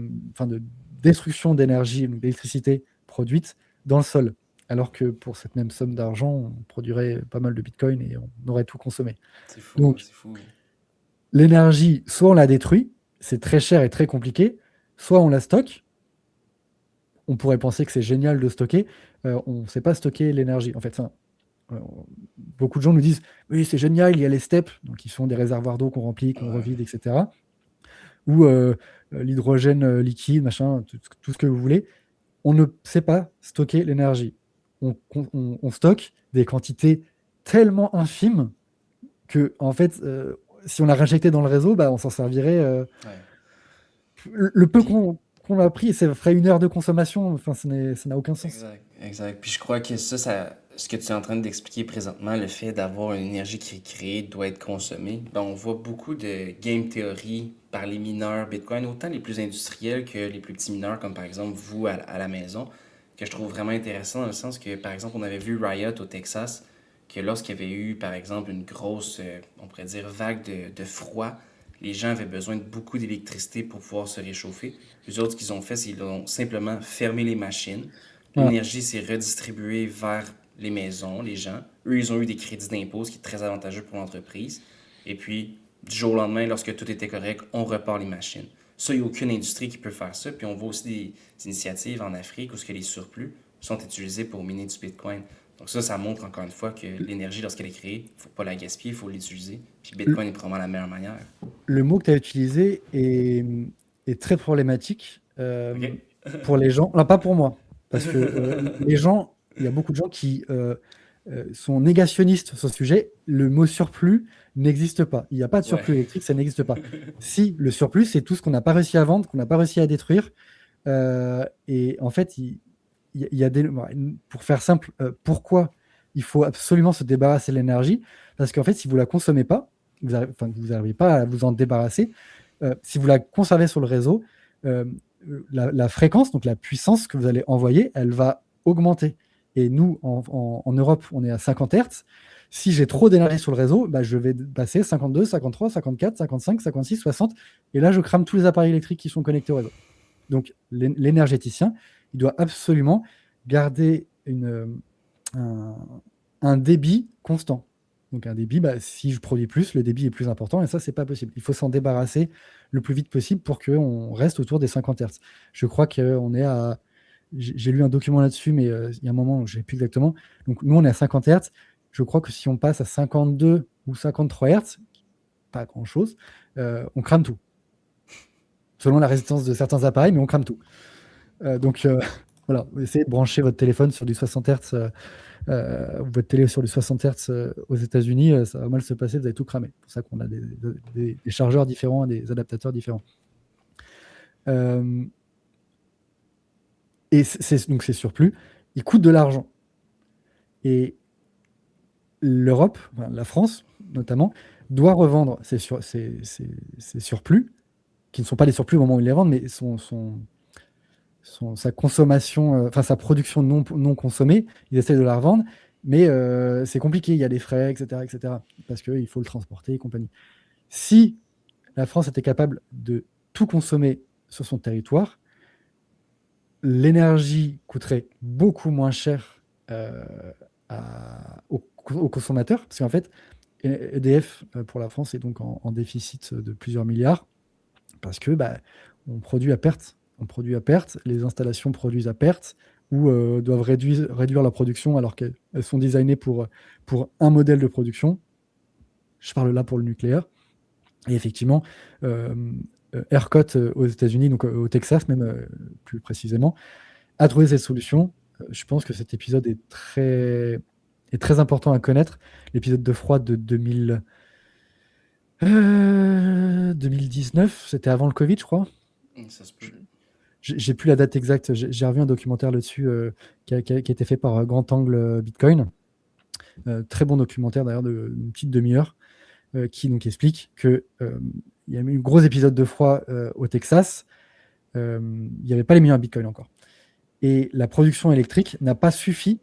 destruction d'énergie, d'électricité produite dans le sol. Alors que pour cette même somme d'argent, on produirait pas mal de bitcoin et on aurait tout consommé. C'est fou, donc, c'est fou. L'énergie, soit on la détruit, c'est très cher et très compliqué, soit on la stocke. On pourrait penser que c'est génial de stocker. On ne sait pas stocker l'énergie. En fait, beaucoup de gens nous disent « Oui, c'est génial, il y a les steppes, donc qui sont des réservoirs d'eau qu'on remplit, qu'on revide, etc. » Ou l'hydrogène liquide, machin, tout ce que vous voulez. On ne sait pas stocker l'énergie. On stocke des quantités tellement infimes que, en fait, si on la réinjectait dans le réseau, on s'en servirait. Le peu qu'on a pris, ça ferait 1 heure de consommation. Enfin, ça n'a aucun sens. Exact. Puis je crois que ça, ce que tu es en train d'expliquer présentement, le fait d'avoir une énergie qui est créée doit être consommée. On voit beaucoup de game theory par les mineurs Bitcoin, autant les plus industriels que les plus petits mineurs, comme par exemple vous à la maison, que je trouve vraiment intéressant dans le sens que, par exemple, on avait vu Riot au Texas, que lorsqu'il y avait eu, par exemple, une grosse, on pourrait dire, vague de froid, les gens avaient besoin de beaucoup d'électricité pour pouvoir se réchauffer. Les autres, ce qu'ils ont fait, c'est qu'ils ont simplement fermé les machines. L'énergie s'est redistribuée vers les maisons, les gens. Eux, ils ont eu des crédits d'impôt, ce qui est très avantageux pour l'entreprise. Et puis, du jour au lendemain, lorsque tout était correct, on repart les machines. Ça, il n'y a aucune industrie qui peut faire ça. Puis on voit aussi des initiatives en Afrique où les surplus sont utilisés pour miner du Bitcoin. Donc ça montre encore une fois que l'énergie, lorsqu'elle est créée, il ne faut pas la gaspiller, il faut l'utiliser. Puis Bitcoin est probablement la meilleure manière. Le mot que tu as utilisé est très problématique pour les gens. Non, pas pour moi. Parce que les gens, il y a beaucoup de gens qui sont négationnistes sur ce sujet. Le mot surplus n'existe pas. Il n'y a pas de surplus électrique, ça n'existe pas. Si, le surplus, c'est tout ce qu'on n'a pas réussi à vendre, qu'on n'a pas réussi à détruire. Et en fait, il y a pour faire simple, pourquoi il faut absolument se débarrasser de l'énergie ? Parce qu'en fait, si vous ne la consommez pas, vous n'arrivez pas à vous en débarrasser. Si vous la conservez sur le réseau, la fréquence, donc la puissance que vous allez envoyer, elle va augmenter. Et nous, en Europe, on est à 50 Hz. Si j'ai trop d'énergie sur le réseau, je vais passer 52, 53, 54, 55, 56, 60. Et là, je crame tous les appareils électriques qui sont connectés au réseau. Donc, l'énergéticien, il doit absolument garder un débit constant. Donc, un débit, si je produis plus, le débit est plus important. Et ça, c'est pas possible. Il faut s'en débarrasser le plus vite possible pour qu'on reste autour des 50 Hz. Je crois qu'on est à... J'ai lu un document là-dessus, mais il y a un moment, je ne sais plus exactement. Donc, nous, on est à 50 Hz. Je crois que si on passe à 52 ou 53 Hz, pas grand-chose, on crame tout. Selon la résistance de certains appareils, mais on crame tout. Donc, voilà, essayez de brancher votre téléphone sur du 60 Hz, votre télé sur du 60 Hz aux États-Unis, ça va mal se passer, vous allez tout cramer. C'est pour ça qu'on a des chargeurs différents, des adaptateurs différents. Et donc ces surplus, ils coûtent de l'argent. Et l'Europe, la France notamment, doit revendre ces surplus, qui ne sont pas des surplus au moment où ils les vendent, mais sa consommation, sa production non consommée, ils essaient de la revendre, mais c'est compliqué, il y a des frais, etc., parce qu'il faut le transporter et compagnie. Si la France était capable de tout consommer sur son territoire, l'énergie coûterait beaucoup moins cher aux consommateurs, parce qu'en fait, EDF pour la France est donc en déficit de plusieurs milliards, parce que on produit à perte. On produit à perte, les installations produisent à perte ou doivent réduire la production alors qu'elles sont designées pour un modèle de production. Je parle là pour le nucléaire. Et effectivement, ERCOT aux États-Unis, donc au Texas même plus précisément, a trouvé cette solution. Je pense que cet épisode est très important à connaître. L'épisode de froid de 2019, c'était avant le Covid, je crois. Ça se peut. J'ai plus la date exacte. J'ai revu un documentaire là-dessus qui a été fait par Grand Angle Bitcoin. Très bon documentaire d'ailleurs, d'une petite demi-heure, qui donc explique qu'il y a eu un gros épisode de froid au Texas. Il n'y avait pas les mineurs Bitcoin encore. Et la production électrique n'a pas suffi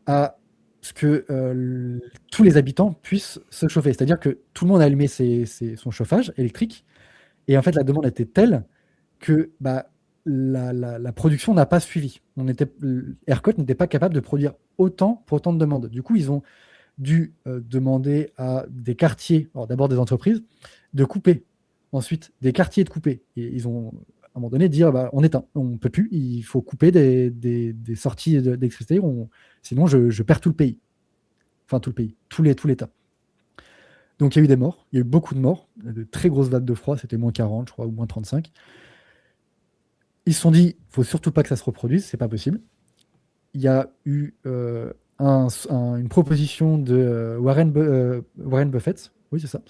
à ce que tous les habitants puissent se chauffer. C'est-à-dire que tout le monde a allumé son chauffage électrique. Et en fait, la demande était telle que la production n'a pas suivi. ERCOT n'était pas capable de produire autant pour autant de demandes. Du coup, ils ont dû demander à des quartiers, alors d'abord des entreprises, de couper. Ensuite, des quartiers de couper. Et ils ont, à un moment donné, dire on éteint, on ne peut plus, il faut couper des sorties d'électricité, sinon je perds tout le pays. Enfin, tout le pays, tout l'État. Donc, il y a eu des morts, il y a eu beaucoup de morts, de très grosses vagues de froid, c'était moins 40, je crois, ou moins 35. Ils se sont dit, il ne faut surtout pas que ça se reproduise, c'est pas possible. Il y a eu une proposition de Warren Buffett, oui c'est ça,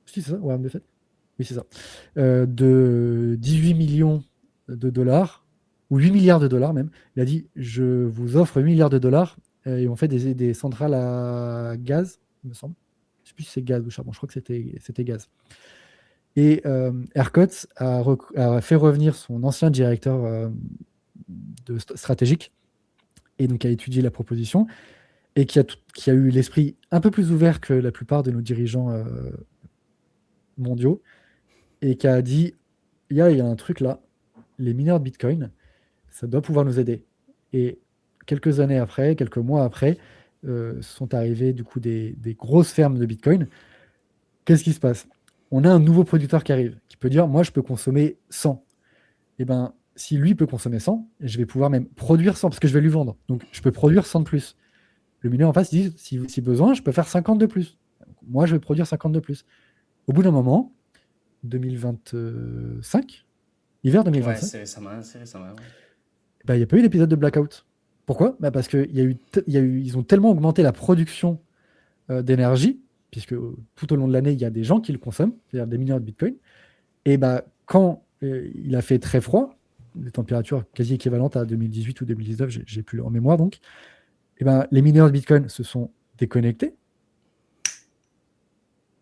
si c'est ça, Warren Buffett, oui c'est ça, de 18 millions de dollars, ou 8 milliards de dollars même. Il a dit, je vous offre 8 milliards de dollars, et on fait des centrales à gaz, il me semble. Je ne sais plus si c'est gaz ou charbon, je crois que c'était gaz. Et ERCOT a fait revenir son ancien directeur stratégique, et donc a étudié la proposition, et qui a eu l'esprit un peu plus ouvert que la plupart de nos dirigeants mondiaux, et qui a dit, il y a un truc là, les mineurs de Bitcoin, ça doit pouvoir nous aider. Et quelques années après, quelques mois après, sont arrivées du coup des grosses fermes de Bitcoin. Qu'est-ce qui se passe? On a un nouveau producteur qui arrive, qui peut dire, moi je peux consommer 100. Et ben, si lui peut consommer 100, je vais pouvoir même produire 100 parce que je vais lui vendre. Donc, je peux produire 100 de plus. Le mineur en face dit, si besoin, je peux faire 50 de plus. Donc, moi, je vais produire 50 de plus. Au bout d'un moment, 2025, hiver 2025, Ouais, c'est récemment. Ouais. Il n'y a pas eu d'épisode de blackout. Pourquoi? Parce qu'ils ont tellement augmenté la production d'énergie, puisque tout au long de l'année, il y a des gens qui le consomment, c'est-à-dire des mineurs de Bitcoin. Et quand il a fait très froid, des températures quasi équivalentes à 2018 ou 2019, j'ai plus en mémoire donc, les mineurs de Bitcoin se sont déconnectés,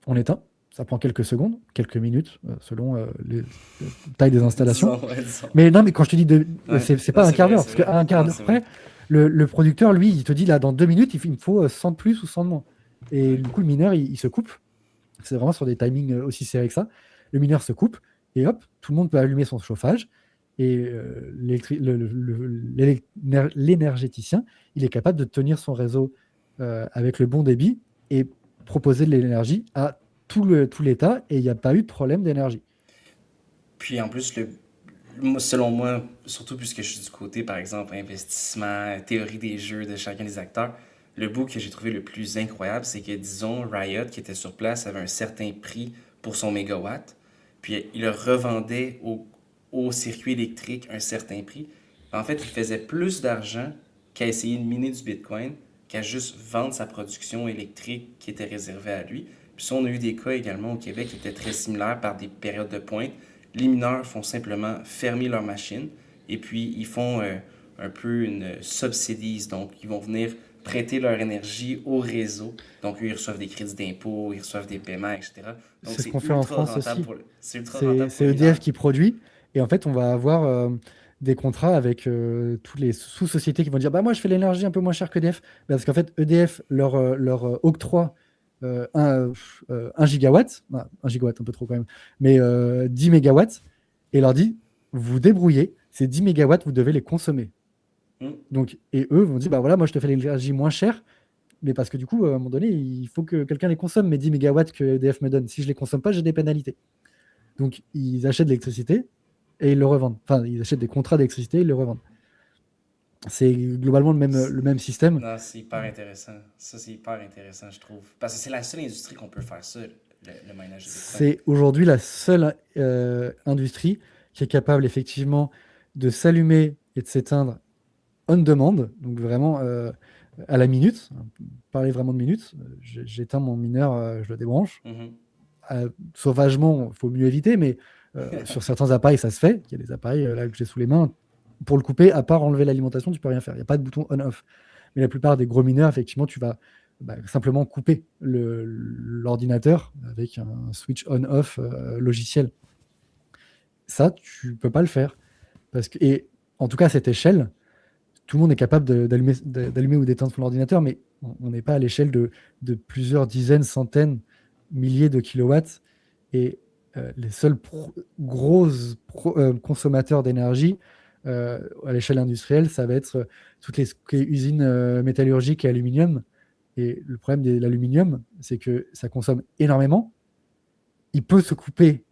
on éteint, ça prend quelques secondes, quelques minutes, selon les tailles des installations. Disons, ouais, disons. Mais non, mais quand je te dis, Ouais. c'est Non, pas un c'est quart vrai, d'heure, c'est parce vrai. qu'à un quart Non, d'heure c'est vrai. près, le producteur, lui, il te dit, là, dans 2 minutes, il me faut 100 de plus ou 100 de moins. Et Ouais. du coup, le mineur, il se coupe. C'est vraiment sur des timings aussi serrés que ça. Le mineur se coupe, et hop, tout le monde peut allumer son chauffage. Et l'énergéticien, il est capable de tenir son réseau avec le bon débit et proposer de l'énergie à tout l'État, et il n'y a pas eu de problème d'énergie. Puis en plus, selon moi, surtout puisque je suis du côté, par exemple, investissement, théorie des jeux de chacun des acteurs, le bout que j'ai trouvé le plus incroyable, c'est que, disons, Riot, qui était sur place, avait un certain prix pour son mégawatt, puis il le revendait au circuit électrique un certain prix. En fait, il faisait plus d'argent qu'à essayer de miner du Bitcoin, qu'à juste vendre sa production électrique qui était réservée à lui. Puis ça, on a eu des cas également au Québec qui étaient très similaires par des périodes de pointe. Les mineurs font simplement fermer leur machine et puis ils font un peu une subsidies. Donc, ils vont venir prêter leur énergie au réseau. Donc, eux, ils reçoivent des crédits d'impôt, ils reçoivent des paiements, etc. Donc, C'est ce c'est qu'on fait en ultra France rentable aussi. pour c'est ultra C'est rentable pour c'est le EDF mineur. qui produit. Et en fait, on va avoir des contrats avec toutes les sous-sociétés qui vont dire, bah moi, je fais l'énergie un peu moins cher qu'EDF. Parce qu'en fait, EDF leur octroie 1 gigawatt, 1 gigawatt un peu trop quand même, mais 10 mégawatts, et leur dit, vous débrouillez, ces 10 mégawatts, vous devez les consommer. Hmm. Donc, et eux vont dire, bah voilà, moi, je te fais l'énergie moins chère, mais parce que du coup, à un moment donné, il faut que quelqu'un les consomme, mes 10 mégawatts que EDF me donne. Si je les consomme pas, j'ai des pénalités. Donc, ils achètent de l'électricité et ils le revendent. Enfin, ils achètent des contrats d'électricité et ils le revendent. C'est globalement le même système. Non, c'est hyper intéressant. Ça, c'est hyper intéressant, je trouve. Parce que c'est la seule industrie qu'on peut faire ça, le minage de Bitcoin. C'est aujourd'hui la seule industrie qui est capable effectivement de s'allumer et de s'éteindre on demand, donc vraiment à la minute. Parler vraiment de minutes. J'éteins mon mineur, je le débranche. Mhm. Sauvagement, il faut mieux éviter, mais sur certains appareils, ça se fait. Il y a des appareils là que j'ai sous les mains. Pour le couper, à part enlever l'alimentation, tu peux rien faire. Il n'y a pas de bouton on-off. Mais la plupart des gros mineurs, effectivement, tu vas simplement couper l'ordinateur avec un switch on-off logiciel. Ça, tu peux pas le faire. Et en tout cas, à cette échelle, tout le monde est capable d'allumer ou d'éteindre son ordinateur, mais on n'est pas à l'échelle de plusieurs dizaines, centaines, milliers de kilowatts. Et les seuls gros consommateurs d'énergie à l'échelle industrielle, ça va être toutes les usines métallurgiques et aluminium. Et le problème de l'aluminium, c'est que ça consomme énormément. Il peut se couper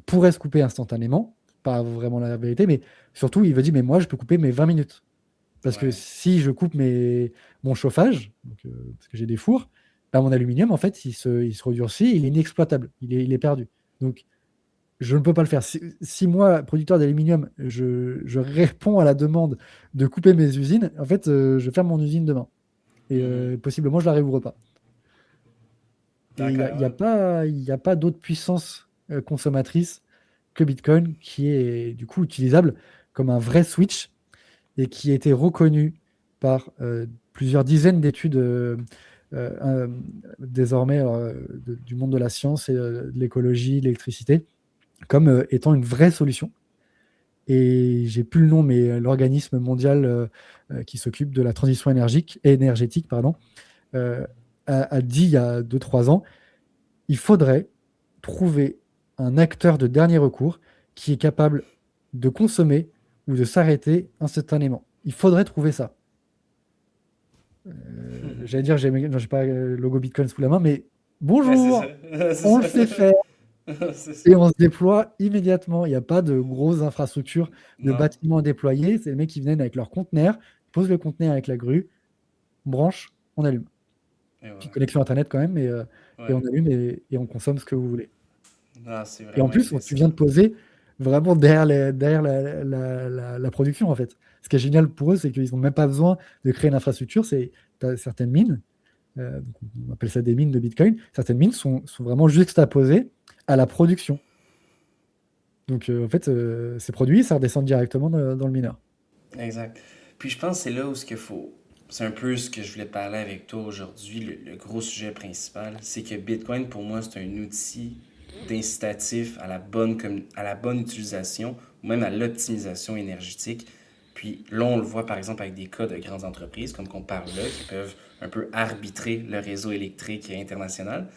pourrait se couper instantanément, pas vraiment la vérité, mais surtout, il veut dire, mais moi, je peux couper mes 20 minutes. Parce que Ouais. si je coupe mon chauffage, donc, parce que j'ai des fours, bah, mon aluminium, en fait, il se redurcit, il est inexploitable, il est perdu. Donc, je ne peux pas le faire. Si moi, producteur d'aluminium, je réponds à la demande de couper mes usines, en fait, je ferme mon usine demain. Et Mhm. possiblement, je ne la réouvre pas. Et il n'y a, D'accord, y a ouais. pas, y a pas d'autre puissance consommatrice que Bitcoin qui est du coup utilisable comme un vrai switch et qui a été reconnu par plusieurs dizaines d'études euh, désormais du monde de la science et de l'écologie, de l'électricité, comme étant une vraie solution. Et j'ai plus le nom, mais l'organisme mondial qui s'occupe de la transition énergétique pardon, euh, a dit il y a 2 3 ans, il faudrait trouver un acteur de dernier recours qui est capable de consommer ou de s'arrêter instantanément. Il faudrait trouver ça. J'allais dire, non, j'ai pas le logo Bitcoin sous la main, mais Ouais, c'est ça. bonjour, C'est on le ça. sait faire C'est ça. et on se déploie immédiatement. Il n'y a pas de grosses infrastructures de Non. bâtiments à déployer. C'est les mecs qui viennent avec leur conteneur, posent le conteneur avec la grue, on branche, on allume. Et Petite voilà. connexion Internet quand même, et Ouais. on allume et on consomme ce que vous voulez. Non, c'est Et en vraiment plus, tu viens de impressionnant. poser vraiment derrière la production, en fait. Ce qui est génial pour eux, c'est qu'ils n'ont même pas besoin de créer une infrastructure. Tu as certaines mines, donc on appelle ça des mines de Bitcoin, certaines mines sont vraiment juxtaposées à la production. Donc, en fait, c'est produit, ça redescend directement dans le mineur. Exact. Puis je pense que c'est là où ce qu'il faut. c'est un peu ce que je voulais parler avec toi aujourd'hui. Le gros sujet principal, c'est que Bitcoin, pour moi, c'est un outil d'incitatif à la bonne utilisation ou même à l'optimisation énergétique. Puis là, on le voit par exemple avec des cas de grandes entreprises, comme qu'on parle là, qui peuvent un peu arbitrer le réseau électrique international.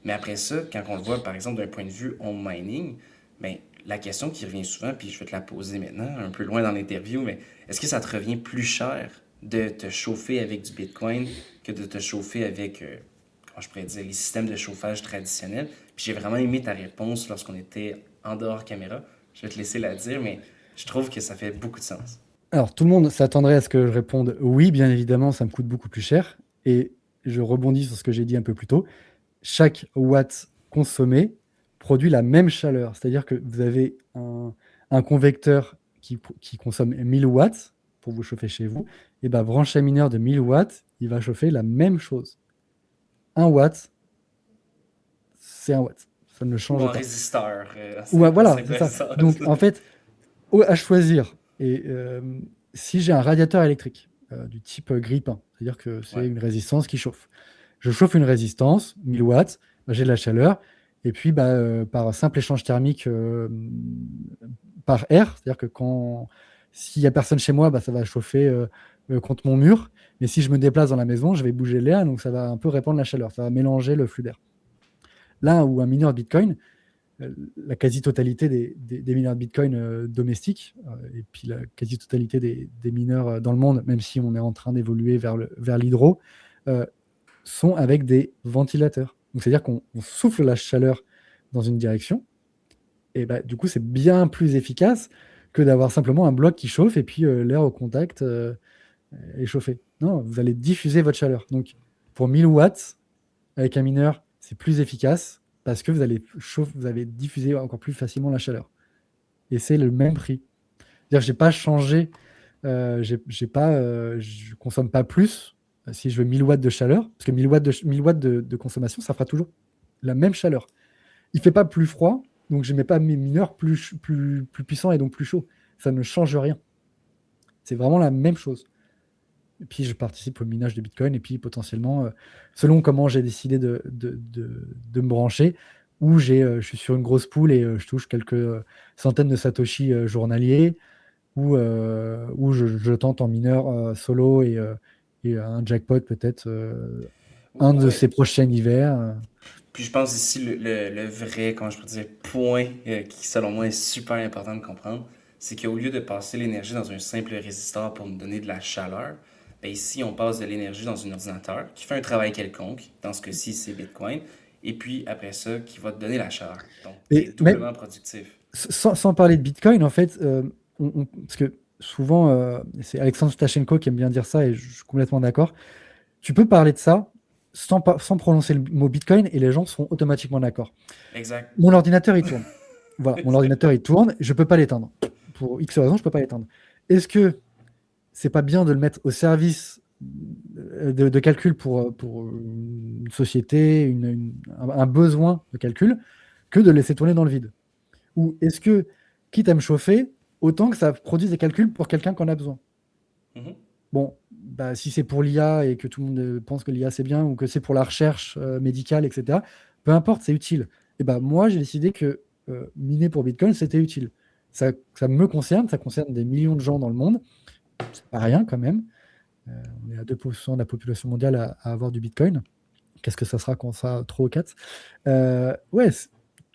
Mais après ça, quand on le voit par exemple d'un point de vue home mining, ben, la question qui revient souvent, puis je vais te la poser maintenant, un peu loin dans l'interview, mais est-ce que ça te revient plus cher de te chauffer avec du Bitcoin que de te chauffer avec, comment je pourrais dire, les systèmes de chauffage traditionnels? Puis j'ai vraiment aimé ta réponse lorsqu'on était en dehors caméra. Je vais te laisser la dire, mais je trouve que ça fait beaucoup de sens. Alors, tout le monde s'attendrait à ce que je réponde oui, bien évidemment, ça me coûte beaucoup plus cher. Et je rebondis sur ce que j'ai dit un peu plus tôt. Chaque watt consommé produit la même chaleur. C'est-à-dire que vous avez un convecteur qui consomme 1000 watts pour vous chauffer chez vous. Et ben, brancher un mineur de 1000 watts, il va chauffer la même chose. Un watt, c'est un watt. Ça ne Ou change en pas. résisteur, Ou à voilà, sa c'est ça. connaissance. Donc, en fait, à choisir. Et si j'ai un radiateur électrique du type grille-pain, c'est-à-dire que c'est Ouais. une résistance qui chauffe. Je chauffe une résistance, 1000 watts, bah, j'ai de la chaleur, et puis bah, par simple échange thermique par air, c'est-à-dire que s'il n'y a personne chez moi, bah, ça va chauffer contre mon mur, mais si je me déplace dans la maison, je vais bouger l'air, donc ça va un peu répandre la chaleur, ça va mélanger le flux d'air. Là où un mineur de Bitcoin, la quasi-totalité des mineurs de Bitcoin domestiques, et puis la quasi-totalité des mineurs dans le monde, même si on est en train d'évoluer vers l'hydro, euh, sont avec des ventilateurs. Donc, c'est-à-dire qu'on souffle la chaleur dans une direction, et bah, du coup, c'est bien plus efficace que d'avoir simplement un bloc qui chauffe et puis l'air au contact est chauffé. Non, vous allez diffuser votre chaleur. Donc, pour 1000 watts, avec un mineur, c'est plus efficace parce que vous allez diffuser encore plus facilement la chaleur. Et c'est le même prix. C'est-à-dire que j'ai pas changé, j'ai pas, je consomme pas plus si je veux 1000 watts de chaleur, parce que 1000 watts de consommation, ça fera toujours la même chaleur. Il fait pas plus froid, donc je mets pas mes mineurs plus puissants et donc plus chauds. Ça ne change rien. C'est vraiment la même chose. Et puis je participe au minage de Bitcoin et puis potentiellement, selon comment j'ai décidé de me brancher, ou je suis sur une grosse pool et je touche quelques centaines de Satoshi journaliers, ou je tente en mineur solo et un jackpot peut-être un de Ouais. ces prochains hivers. Puis je pense ici le vrai, comment je peux dire, point qui selon moi est super important de comprendre, c'est qu'au lieu de passer l'énergie dans un simple résistor pour nous donner de la chaleur, ben ici on passe de l'énergie dans un ordinateur qui fait un travail quelconque, dans ce cas-ci c'est Bitcoin, et puis après ça qui va te donner la chaleur. Donc tu es Et même doublement productif. sans parler de Bitcoin, en fait, parce que souvent, c'est Alexandre Stachenko qui aime bien dire ça et je suis complètement d'accord. Tu peux parler de ça sans prononcer le mot Bitcoin et les gens seront automatiquement d'accord. Exact. Mon ordinateur, il tourne. Voilà, mon ordinateur, il tourne, je ne peux pas l'éteindre. Pour X raisons, je ne peux pas l'éteindre. Est-ce que c'est pas bien de le mettre au service de calcul pour une société, un besoin de calcul, que de le laisser tourner dans le vide? Ou est-ce que, quitte à me chauffer, autant que ça produise des calculs pour quelqu'un qui en a besoin? Mhm. Bon, bah, si c'est pour l'IA et que tout le monde pense que l'IA c'est bien, ou que c'est pour la recherche médicale, etc., peu importe, c'est utile. Et bah, moi, j'ai décidé que miner pour Bitcoin, c'était utile. Ça me concerne, ça concerne des millions de gens dans le monde. C'est pas rien quand même. On est à 2% de la population mondiale à avoir du Bitcoin. Qu'est-ce que ça sera quand ça sera 3 ou 4? Ouais,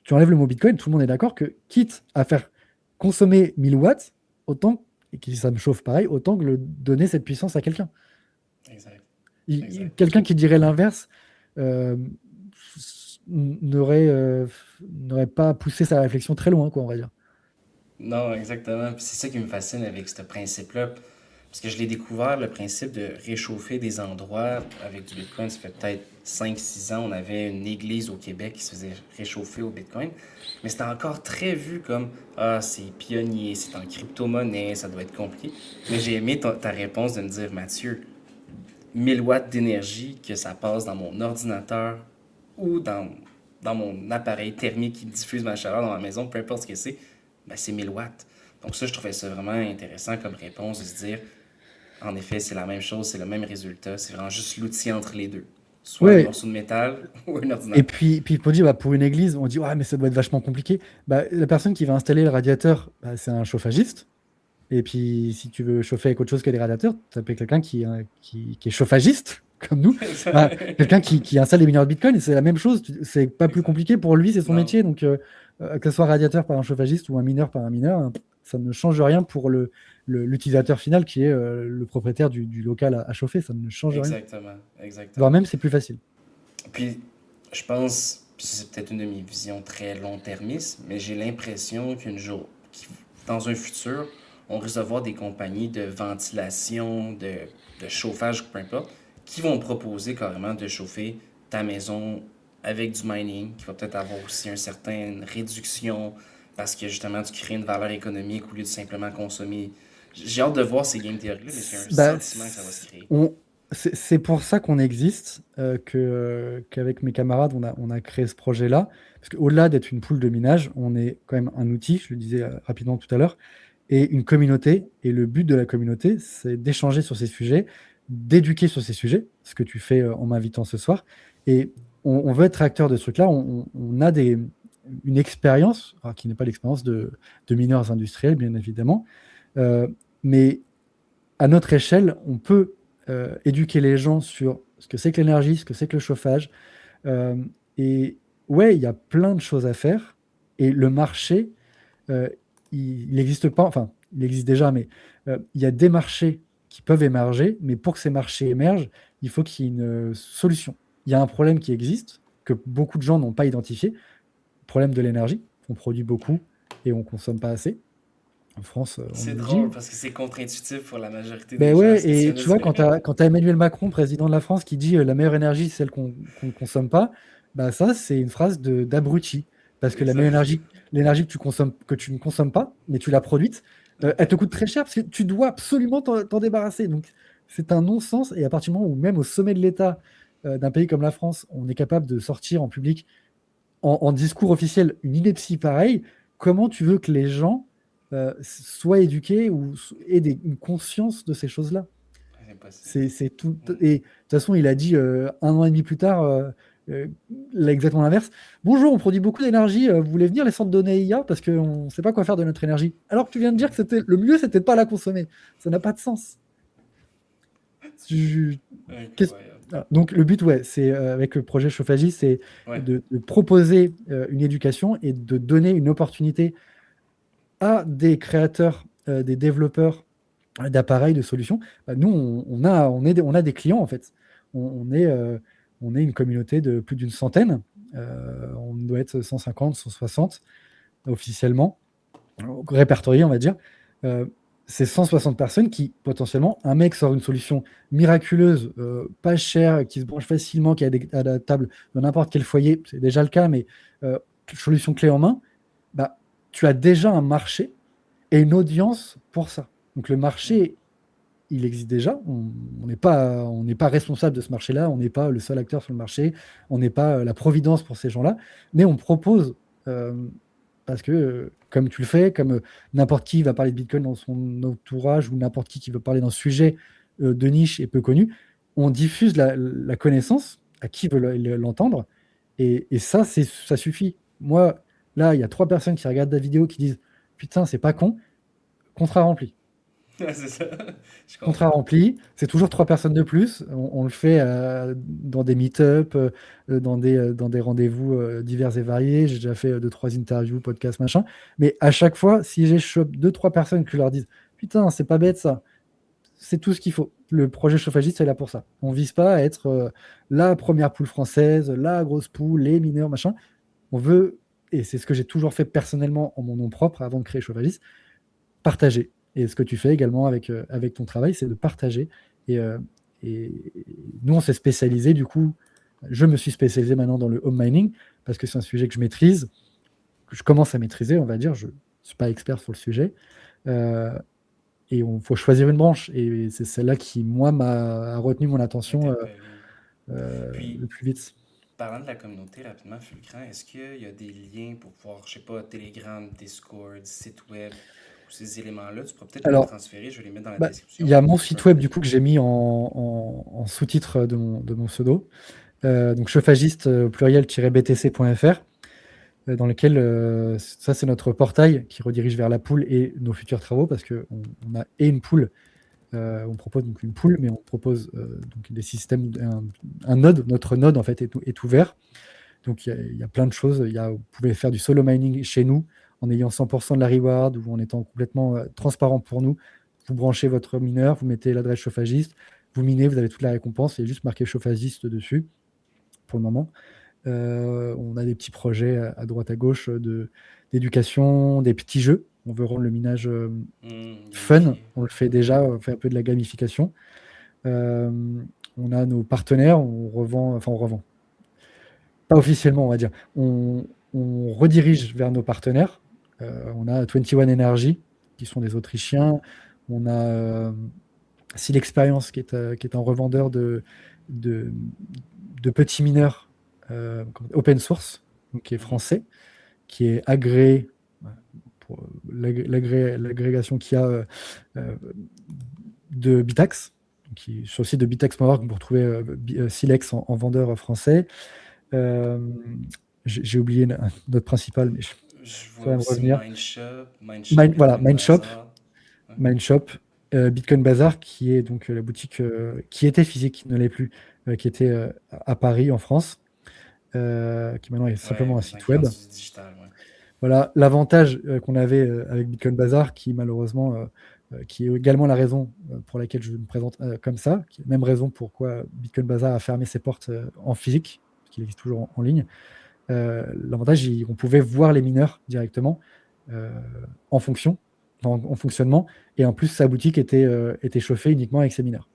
tu enlèves le mot Bitcoin, tout le monde est d'accord que quitte à faire consommer 1000 watts, autant, et que ça me chauffe pareil, autant que donner cette puissance à quelqu'un. Exact. Quelqu'un qui dirait l'inverse euh, n'aurait n'aurait pas poussé sa réflexion très loin, quoi, on va dire. Non, exactement. Puis c'est ça qui me fascine avec ce principe-là. Parce que je l'ai découvert, le principe de réchauffer des endroits avec du Bitcoin. Ça fait peut-être 5 6 ans, on avait une église au Québec qui se faisait réchauffer au Bitcoin. Mais c'était encore très vu comme ah, c'est pionnier, c'est en crypto-monnaie, ça doit être compliqué. Mais j'ai aimé ta réponse de me dire Mathieu, 1000 watts d'énergie, que ça passe dans mon ordinateur ou dans mon appareil thermique qui diffuse ma chaleur dans ma maison, peu importe ce que c'est 1000 watts. Donc ça, je trouvais ça vraiment intéressant comme réponse de se dire, En effet, c'est la même chose, c'est le même résultat. C'est vraiment juste l'outil entre les deux. Soit un Ouais, morceau de métal ou un et ordinateur. puis pour dire, bah, pour une église, on dit, ouais, mais ça doit être vachement compliqué. Bah, la personne qui va installer le radiateur, bah, c'est un chauffagiste. Et puis, si tu veux chauffer avec autre chose que des radiateurs, tu appelles quelqu'un qui est chauffagiste, comme nous. Bah, quelqu'un qui installe des mineurs de Bitcoin, et c'est la même chose. C'est pas plus Exact. compliqué pour lui, c'est son Non, métier. Donc, que ce soit un radiateur par un chauffagiste ou un mineur par un mineur, hein, ça ne change rien pour l'utilisateur final qui est le propriétaire du local à chauffer. Ça ne change rien. exactement, Voire exactement. même, c'est plus facile. Puis, je pense, puis c'est peut-être une de mes visions très long-termistes, mais j'ai l'impression dans un futur, on risque de voir des compagnies de ventilation, de chauffage, peu importe, qui vont proposer carrément de chauffer ta maison avec du mining, qui va peut-être avoir aussi une certaine réduction parce que justement tu crées une valeur économique au lieu de simplement consommer. J'ai hâte de voir ces game théories-là, mais j'ai un Bah, sentiment que ça va se créer. c'est pour ça qu'on existe, qu'avec mes camarades, on a créé ce projet-là. Parce qu'au-delà d'être une pool de minage, on est quand même un outil, je le disais rapidement tout à l'heure, et une communauté. Et le but de la communauté, c'est d'échanger sur ces sujets, d'éduquer sur ces sujets, ce que tu fais en m'invitant ce soir. Et on veut être acteur de ce truc-là. On a une expérience, alors qui n'est pas l'expérience de mineurs industriels, bien évidemment, euh, mais à notre échelle, on peut éduquer les gens sur ce que c'est que l'énergie, ce que c'est que le chauffage. Euh, et ouais, il y a plein de choses à faire. Et le marché, euh, il n'existe pas, enfin, il existe déjà, mais il y a des marchés qui peuvent émerger, mais pour que ces marchés émergent, il faut qu'il y ait une solution. Il y a un problème qui existe, que beaucoup de gens n'ont pas identifié, le problème de l'énergie. On produit beaucoup et on ne consomme pas assez. En France, on C'est nous le dit. drôle parce que c'est contre-intuitif pour la majorité des Ben gens. ouais, Se et questionner tu vois, sur... quand t'as Emmanuel Macron, président de la France, qui dit la meilleure énergie, c'est celle qu'on ne consomme pas, bah ça, c'est une phrase d'abruti. Parce que la meilleure Exact. énergie, l'énergie que tu ne consommes pas, mais tu l'as produite, elle te coûte très cher parce que tu dois absolument t'en débarrasser. Donc, c'est un non-sens. Et à partir du moment où, même au sommet de l'État d'un pays comme la France, on est capable de sortir en public, en discours officiel, une ineptie pareille, comment tu veux que les gens soient éduqués ou aient une conscience de ces choses-là? C'est impossible. C'est tout. Mm. Et de toute façon, il a dit un an et demi plus tard, euh, là, exactement l'inverse. Bonjour, on produit beaucoup d'énergie. Vous voulez venir les centres de données IA parce qu'on ne sait pas quoi faire de notre énergie. Alors que tu viens de dire que c'était le mieux, c'était de pas la consommer. Ça n'a pas de sens. Tu- qu'est-ce- Incroyable. ah, donc le but, ouais, c'est avec le projet Chauffagie, c'est Ouais. de proposer une éducation et de donner une opportunité à des créateurs, des développeurs d'appareils, de solutions. Bah, nous, on a des clients en fait. On est une communauté de plus d'une centaine. On doit être 150, 160 officiellement, répertoriés, on va dire. Euh, c'est 160 personnes qui, potentiellement, un mec sort une solution miraculeuse, pas chère, qui se branche facilement, qui est adaptable dans n'importe quel foyer. C'est déjà le cas, mais solution clé en main. Bah, tu as déjà un marché et une audience pour ça. Donc le Mm. marché, il existe déjà. On n'est pas responsable de ce marché-là. On n'est pas le seul acteur sur le marché. On n'est pas la providence pour ces gens-là. Mais on propose, euh, parce que comme tu le fais, comme n'importe qui va parler de Bitcoin dans son entourage ou n'importe qui veut parler d'un sujet de niche et peu connu, on diffuse la connaissance à qui veut l'entendre. Et ça, ça suffit. Moi, là, il y a 3 personnes qui regardent la vidéo qui disent, putain, c'est pas con. Contrat rempli. Ouais, c'est ça. Je Contrat comprends. rempli, c'est toujours 3 personnes de plus. On le fait dans des meet-up, dans des rendez-vous divers et variés. J'ai déjà fait 2, 3 interviews, podcasts, machin. Mais à chaque fois, si j'ai chope 2, 3 personnes qui leur disent putain, c'est pas bête ça, c'est tout ce qu'il faut. Le projet chauffagiste, c'est là pour ça. On vise pas à être la première poule française, la grosse poule, les mineurs, machin. On veut, et c'est ce que j'ai toujours fait personnellement en mon nom propre avant de créer Chauffagiste, partager. Et ce que tu fais également avec ton travail, c'est de partager. Et, euh, et nous, on s'est spécialisé, du coup, je me suis spécialisé maintenant dans le home mining parce que c'est un sujet que je maîtrise, que je commence à maîtriser, on va dire. Je ne suis pas expert sur le sujet. Euh, et il faut choisir une branche. Et c'est celle-là qui, moi, m'a a retenu mon attention Interpellé. Puis, le plus vite. parlant de la communauté rapidement, Fulcran, est-ce qu'il y a des liens pour pouvoir, je sais pas, Telegram, Discord, site web, ces éléments-là, tu pourras peut-être me les Alors, transférer, je vais les mettre dans la bah, il description. y a mon Je peux site web du regarder. coup que j'ai mis en sous-titre de mon pseudo, donc chauffagiste pluriel-btc.fr, dans lequel ça c'est notre portail qui redirige vers la poule et nos futurs travaux parce qu'on a et une poule, on propose donc une poule, mais on propose donc des systèmes, un node, notre node en fait est ouvert. Donc il y a plein de choses. Vous pouvez faire du solo mining chez nous en ayant 100% de la reward ou en étant complètement transparent pour nous. Vous branchez votre mineur, vous mettez l'adresse chauffagiste, vous minez, vous avez toute la récompense, il y a juste marqué chauffagiste dessus pour le moment. On a des petits projets à droite à gauche d'éducation, des petits jeux. On veut rendre le minage fun. Gamifié. On le fait déjà, on fait un peu de la gamification. Euh, on a nos partenaires, on revend. Pas officiellement, on va dire. On redirige vers nos partenaires. On a 21 Energy, qui sont des Autrichiens. On a Seal Experience, qui est un revendeur de, de petits mineurs open source, donc qui est Mhm. français, qui est agréé pour l'agrégation qu'il y a euh, de Bitax. Sur le site de bitax.org, vous retrouvez Silex en vendeur français. Euh, j'ai oublié notre principal, mais Je ça vois va me aussi revenir. Mindshop, Mindshop, Voilà, Bitcoin Mindshop, Bazaar. Ouais. Mindshop, Bitcoin Bazaar, qui est donc la boutique qui était physique, qui ne l'est plus, qui était à Paris, en France, qui maintenant est Ouais, simplement un maintenant site qui est web. rendu du digital, ouais. Voilà, l'avantage qu'on avait avec Bitcoin Bazaar, qui malheureusement, qui est également la raison pour laquelle je me présente comme ça, qui est la même raison pourquoi Bitcoin Bazaar a fermé ses portes en physique, parce qu'il existe toujours en ligne. L'avantage, on pouvait voir les mineurs directement euh, en fonction, en fonctionnement, et en plus, sa boutique était chauffée uniquement avec ses mineurs.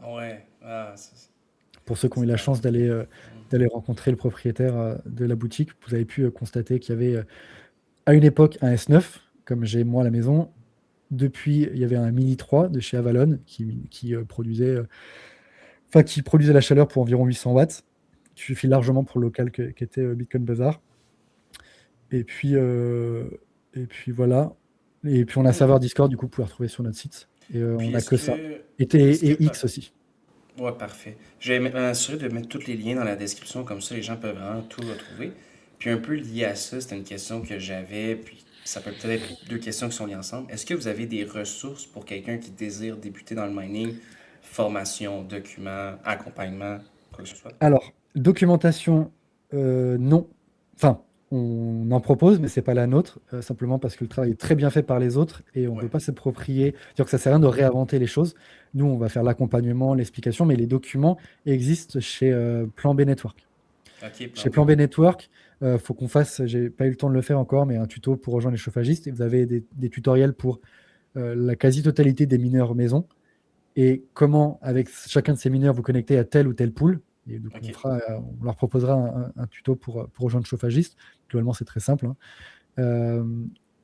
Ouais, ah, Pour ceux qui ont eu c'est la quand chance même. d'aller rencontrer le propriétaire de la boutique, vous avez pu constater qu'il y avait à une époque un S9, comme j'ai moi à la maison. Depuis, il y avait un Mini 3 de chez Avalon qui produisait la chaleur pour environ 800 watts, qui suffit largement pour le local qu'était Bitcoin Bazaar. Et puis, euh, et puis voilà. Et puis on a un Hmm. serveur Discord, du coup, vous pouvez retrouver sur notre site. Et on Puis n'a que ça. est-ce que Et X aussi. ouais, parfait. Je vais m'assurer de mettre tous les liens dans la description, comme ça les gens peuvent vraiment tout retrouver. Puis un peu lié à ça, c'était une question que j'avais, puis ça peut peut-être être deux questions qui sont liées ensemble. Est-ce que vous avez des ressources pour quelqu'un qui désire débuter dans le mining? Formation, documents, accompagnement, quoi que ce soit? Alors, documentation, non. Enfin, on en propose, mais c'est pas la nôtre, simplement parce que le travail est très bien fait par les autres et on ne Ouais. peut pas s'approprier. C'est-à-dire que ça sert à rien de réinventer les choses. Nous, on va faire l'accompagnement, l'explication, mais les documents existent chez Plan B Network. Ok, plan Chez B. Plan B Network, faut qu'on fasse, j'ai pas eu le temps de le faire encore, mais un tuto pour rejoindre les chauffagistes. Et vous avez des tutoriels pour la quasi-totalité des mineurs maison et comment, avec chacun de ces mineurs, vous connecter à telle ou telle pool. Et donc, Ok. on leur proposera un tuto pour rejoindre chauffagiste. Globalement, c'est très simple, hein. Euh,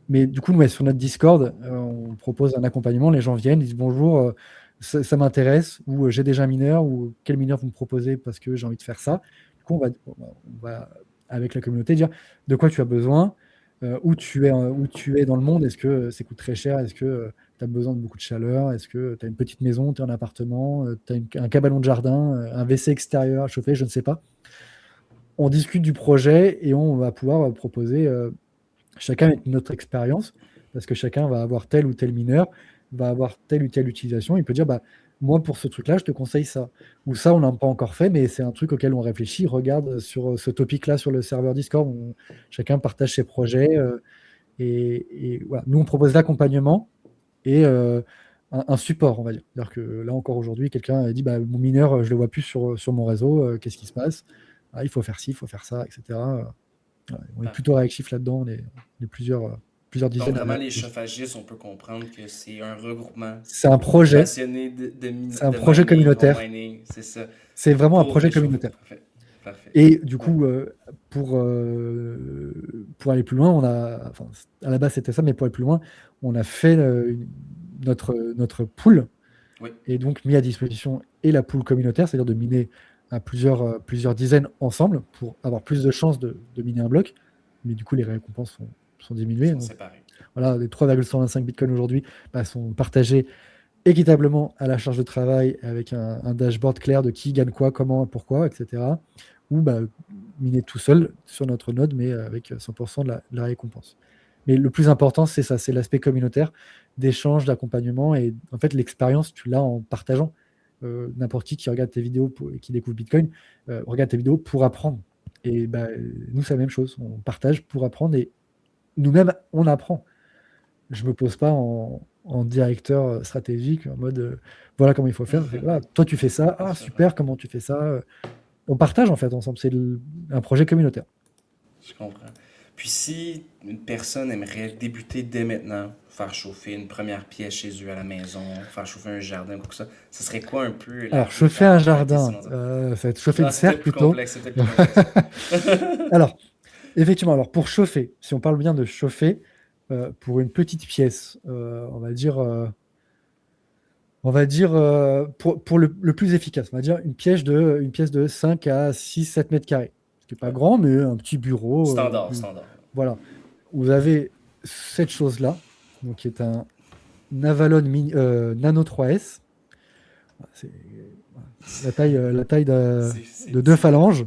mais du coup, ouais, sur notre Discord, on propose un accompagnement. Les gens viennent, ils disent bonjour, ça m'intéresse, ou j'ai déjà un mineur, ou quel mineur vous me proposez parce que j'ai envie de faire ça. Du coup, on va, avec la communauté, dire de quoi tu as besoin, où tu es dans le monde, est-ce que ça coûte très cher, est-ce que tu as besoin de beaucoup de chaleur, est-ce que tu as une petite maison, tu es en appartement, tu as un cabanon de jardin, un WC extérieur à chauffer, je ne sais pas. On discute du projet et on va pouvoir proposer chacun avec notre expérience, parce que chacun va avoir tel ou tel mineur, va avoir telle ou telle utilisation. Il peut dire, bah, moi, pour ce truc-là, je te conseille ça. Ou ça, on n'a pas encore fait, mais c'est un truc auquel on réfléchit. Regarde sur ce topic-là sur le serveur Discord, chacun partage ses projets. Et voilà. Nous, on propose l'accompagnement et un support, on va dire. C'est-à-dire que là encore aujourd'hui, quelqu'un a dit, bah, mon mineur, je ne le vois plus sur mon réseau, qu'est-ce qui se passe? Ah, il faut faire ci, il faut faire ça, etc. Ouais, on est plutôt Parfait. réactif là-dedans. On est plusieurs Donc dizaines à vraiment, les réagir. chauffagistes, on peut comprendre que c'est un regroupement C'est un de projet. passionnés C'est un de projet mining, home communautaire. mining, c'est ça, C'est vraiment un pour projet réchauffer. communautaire. Parfait. Parfait. Et du Ouais. coup, pour aller plus loin, enfin, à la base c'était ça, mais pour aller plus loin, on a fait notre pool Oui. et donc mis à disposition et la pool communautaire, c'est-à-dire de miner à plusieurs dizaines ensemble pour avoir plus de chances de miner un bloc. Mais du coup, les récompenses sont Ils diminuées. sont Donc, séparés. voilà, les 3,125 bitcoins aujourd'hui sont partagés équitablement à la charge de travail avec un dashboard clair de qui gagne quoi, comment, pourquoi, etc. Ou miner tout seul sur notre node, mais avec 100% de la récompense. Mais le plus important, c'est ça, c'est l'aspect communautaire, d'échange, d'accompagnement. Et en fait, l'expérience, tu l'as en partageant. N'importe qui regarde tes vidéos et qui découvre Bitcoin, regarde tes vidéos pour apprendre. Et nous, c'est la même chose. On partage pour apprendre et nous-mêmes, on apprend. Je me pose pas en directeur stratégique, en mode voilà comment il faut faire. Voilà, toi, tu fais ça. Ah, super, comment tu fais ça? On partage en fait ensemble. C'est un projet communautaire. Je comprends. Puis si une personne aimerait débuter dès maintenant, faire chauffer une première pièce chez eux à la maison, faire chauffer un jardin, pour ça, ce serait quoi un peu la Alors, route chauffer vers un faire jardin, ça va être chauffer une Non, c'est serre peut-être plus plutôt. complexe, c'est peut-être plus complexe. Alors, effectivement, alors pour chauffer, si on parle bien de chauffer, pour une petite pièce, on va dire pour le plus efficace, on va dire une pièce de 5 à 6, 7 mètres carrés. Ce qui n'est pas Ouais. grand, mais un petit bureau. Standard, standard. Voilà. Vous avez cette chose-là, donc qui est un Avalon Nano 3S. C'est la taille de deux C'est grand. phalanges.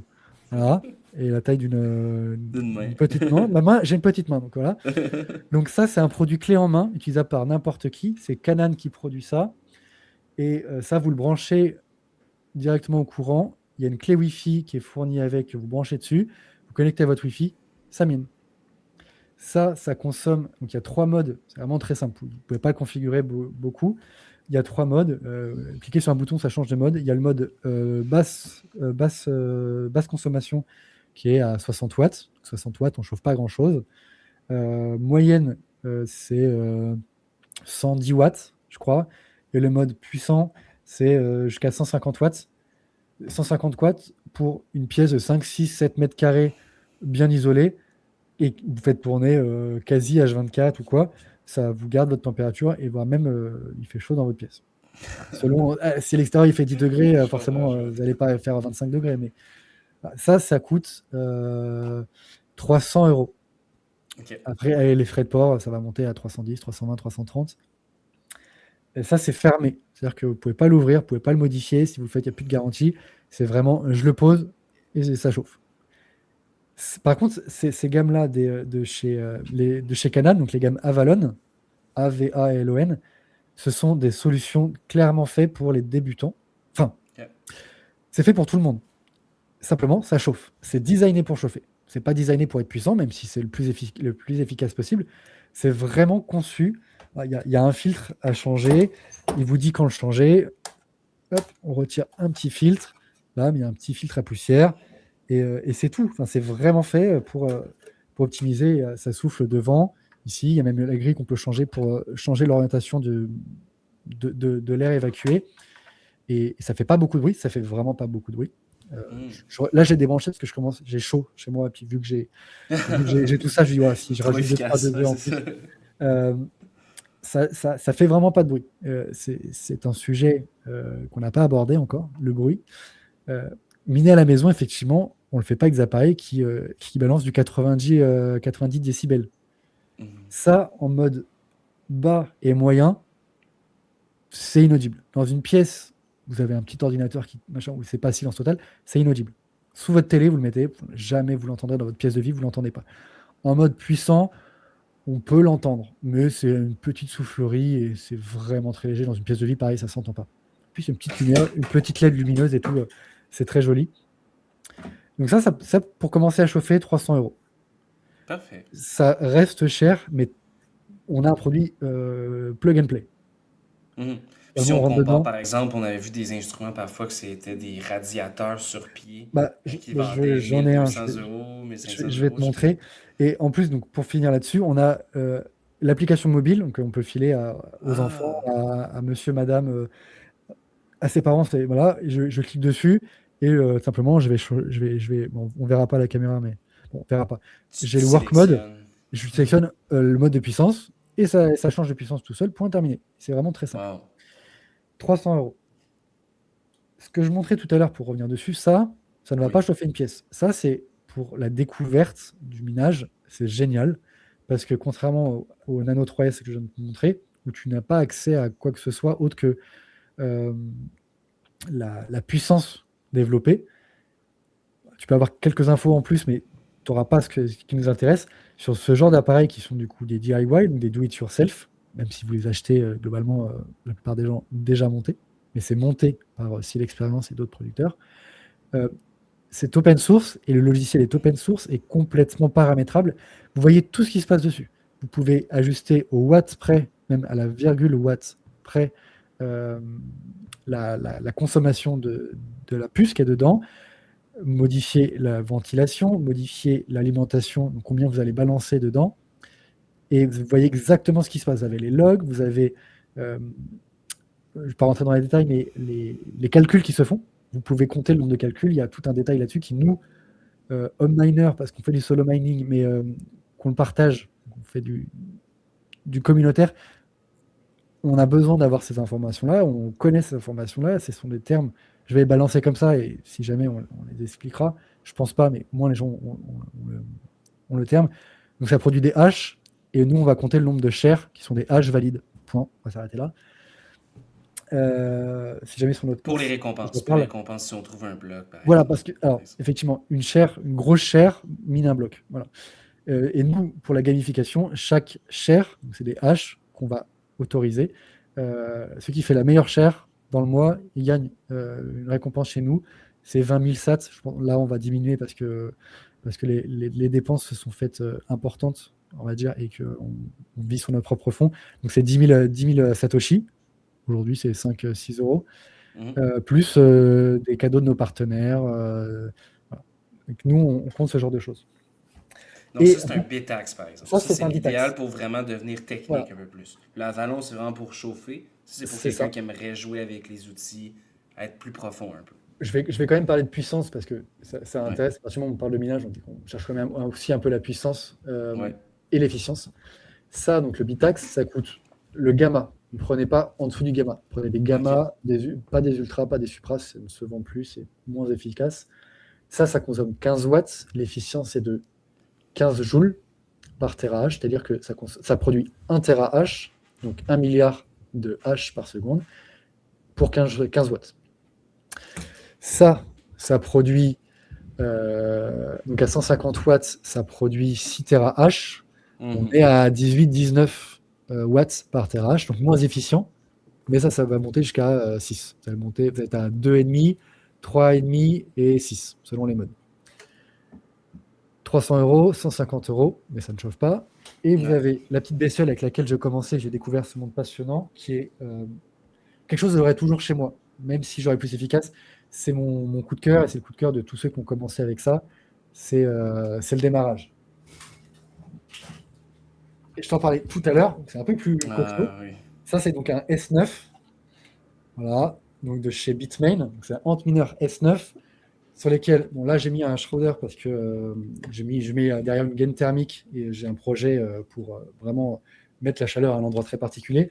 Voilà. Et la taille D'une main. d'une petite main. Ma main, j'ai une petite main, donc voilà. Donc ça, c'est un produit clé en main, utilisable par n'importe qui. C'est Canon qui produit ça. Et ça, vous le branchez directement au courant. Il y a une clé Wi-Fi qui est fournie avec, que vous branchez dessus. Vous connectez à votre Wi-Fi, ça mine. Ça consomme. Donc il y a 3 modes. C'est vraiment très simple. Vous ne pouvez pas le configurer beaucoup. Il y a 3 modes. Cliquez sur un bouton, ça change de mode. Il y a le mode basse consommation qui est à 60 watts. 60 watts, on ne chauffe pas grand-chose. Moyenne, c'est 110 watts, je crois. Et le mode puissant, c'est jusqu'à 150 watts. 150 watts pour une pièce de 5, 6, 7 mètres carrés bien isolée et que vous faites tourner quasi H24 ou quoi. Ça vous garde votre température et voire même il fait chaud dans votre pièce. Selon, si l'extérieur il fait 10 degrés, Je comprends, forcément je vous n'allez pas faire 25 degrés. Mais ça coûte 300 euros. Ok. Après, les frais de port, ça va monter à 310, 320, 330. Et ça, c'est fermé. C'est-à-dire que vous ne pouvez pas l'ouvrir, vous ne pouvez pas le modifier. Si vous le faites, il n'y a plus de garantie. C'est vraiment, je le pose et ça chauffe. Par contre, ces gammes-là de chez Canon, donc les gammes Avalon, Avalon, ce sont des solutions clairement faites pour les débutants. Enfin, Ok. c'est fait pour tout le monde. Simplement, ça chauffe. C'est designé pour chauffer. C'est pas designé pour être puissant, même si c'est le plus efficace possible. C'est vraiment conçu. Il y a un filtre à changer. Il vous dit quand le changer. Hop, on retire un petit filtre. Bam, il y a un petit filtre à poussière. Et c'est tout. Enfin, c'est vraiment fait pour optimiser. Ça souffle devant. Ici, il y a même la grille qu'on peut changer pour changer l'orientation de l'air évacué. Et ça fait pas beaucoup de bruit. Ça fait vraiment pas beaucoup de bruit. Là, j'ai débranché parce que j'ai chaud chez moi. Et puis, vu que j'ai tout ça, je dis, ouais, si je Trop rajoute 2-3 efficace, degrés ouais, en c'est plus. ça. Ça fait vraiment pas de bruit. C'est un sujet qu'on n'a pas abordé encore, le bruit. Miner à la maison, effectivement, on ne le fait pas avec des appareils qui balancent du 90 décibels. Mhm. Ça, en mode bas et moyen, c'est inaudible. Dans une pièce, vous avez un petit ordinateur où c'est pas silence total, c'est inaudible. Sous votre télé, vous le mettez, jamais vous l'entendrez dans votre pièce de vie, vous l'entendez pas. En mode puissant, on peut l'entendre, mais c'est une petite soufflerie et c'est vraiment très léger. Dans une pièce de vie, pareil, ça s'entend pas. Puis c'est une petite lumière, une petite LED lumineuse et tout, c'est très joli. Donc ça, pour commencer à chauffer, 300 euros. Parfait. Ça reste cher, mais on a un produit plug and play. Mhm. Puis si Vraiment, on on rentre compare, dedans. par exemple, on avait vu des instruments parfois que c'était des radiateurs sur pied qui vendaient J'en ai un, je 1200 vais, euros, 1500 je vais te euros, je sais pas. montrer. Et en plus, donc, pour finir là-dessus, on a l'application mobile, donc on peut filer aux enfants, Ah, à monsieur, madame, à ses parents. Voilà, je clique dessus et simplement, bon, on verra pas la caméra, mais bon, on verra pas. tu J'ai le work mode, sélectionnes. je sélectionne le mode de puissance et ça change de puissance tout seul, point terminé. C'est vraiment très simple. Wow. 300 euros. Ce que je montrais tout à l'heure pour revenir dessus, ça ne va Oui. pas chauffer une pièce. Ça, c'est pour la découverte du minage. C'est génial parce que contrairement au Nano 3S que je viens de te montrer, où tu n'as pas accès à quoi que ce soit autre que euh, la puissance développée. Tu peux avoir quelques infos en plus, mais tu n'auras pas ce qui nous intéresse sur ce genre d'appareils qui sont du coup des DIY, donc des do-it-yourself, même si vous les achetez globalement, la plupart des gens déjà montés, mais c'est monté par Seal Experience et d'autres producteurs. Euh, c'est open source et le logiciel est open source et complètement paramétrable. Vous voyez tout ce qui se passe dessus. Vous pouvez ajuster au watt près, même à la virgule watt près, euh, la consommation de la puce qui est dedans, modifier la ventilation, modifier l'alimentation, donc combien vous allez balancer dedans, et vous voyez exactement ce qui se passe. Vous avez les logs, vous avez, je ne vais pas rentrer dans les détails, mais les calculs qui se font. Vous pouvez compter le nombre de calculs, il y a tout un détail là-dessus qui nous, home miner, parce qu'on fait du solo mining, mais qu'on le partage, on fait du communautaire, on a besoin d'avoir ces informations-là, on connaît ces informations-là, ce sont des termes, je vais les balancer comme ça, et si jamais on les expliquera, je pense pas, mais au moins les gens ont le terme. Donc ça produit des haches, et nous on va compter le nombre de shares qui sont des haches valides. Point, on va s'arrêter là. Si jamais sur notre Pour les récompenses. Pour les récompenses, si on trouve un bloc, par voilà, exemple. parce que, alors, effectivement, une grosse share mine un bloc. Voilà. Et nous, pour la gamification, chaque share, c'est des haches qu'on va autoriser. Ce qui fait la meilleure share dans le mois, il gagne une récompense chez nous. C'est 20 000 sats. Là, on va diminuer parce que les dépenses se sont faites importantes, on va dire, et qu'on vit sur notre propre fonds. Donc, c'est 10 000 Satoshi. Aujourd'hui, c'est 5-6 euros. Plus des cadeaux de nos partenaires. Voilà. Donc, nous, on compte ce genre de choses. Donc et ça, c'est un BTAX, par exemple. Ça, c'est un l'idéal BTAX. pour vraiment devenir technique Voilà. un peu plus. L'Avalon, c'est vraiment pour chauffer. Ça, c'est pour C'est quelqu'un ça. qui aimerait jouer avec les outils, être plus profond un peu. Je vais quand même parler de puissance parce que ça Ouais. intéresse. À partir du moment où on parle de minage, on cherche quand même aussi un peu la puissance Ouais. et l'efficience. Ça, donc le BTAX, ça coûte le gamma. Ne prenez pas en dessous du gamma. Prenez des gamma, pas des ultras, pas des supras, ça ne se vend plus, c'est moins efficace. Ça consomme 15 watts. L'efficience est de 15 joules par terahash, c'est-à-dire que ça produit 1 terahash, donc 1 milliard de hash par seconde, pour 15 watts. Ça produit, donc à 150 watts, ça produit 6 terahash. On est à 18-19 watts par terahash, donc moins efficient, mais ça va monter jusqu'à 6. Ça va monter, vous êtes à 2,5, 3,5 et 6, selon les modes. 300 euros, 150 euros, mais ça ne chauffe pas. Et vous avez la petite bestiole avec laquelle je commençais, j'ai découvert ce monde passionnant, qui est quelque chose que j'aurais toujours chez moi, même si j'aurais plus efficace. C'est mon coup de cœur, et c'est le coup de cœur de tous ceux qui ont commencé avec ça. C'est le démarrage. Et je t'en parlais tout à l'heure, c'est un peu plus costaud. Oui. Ça, c'est donc un S9. Voilà, donc de chez Bitmain. Donc c'est un Antminer S9 sur lesquels, bon là j'ai mis un Schroeder parce que je mets derrière une gaine thermique et j'ai un projet pour vraiment mettre la chaleur à un endroit très particulier.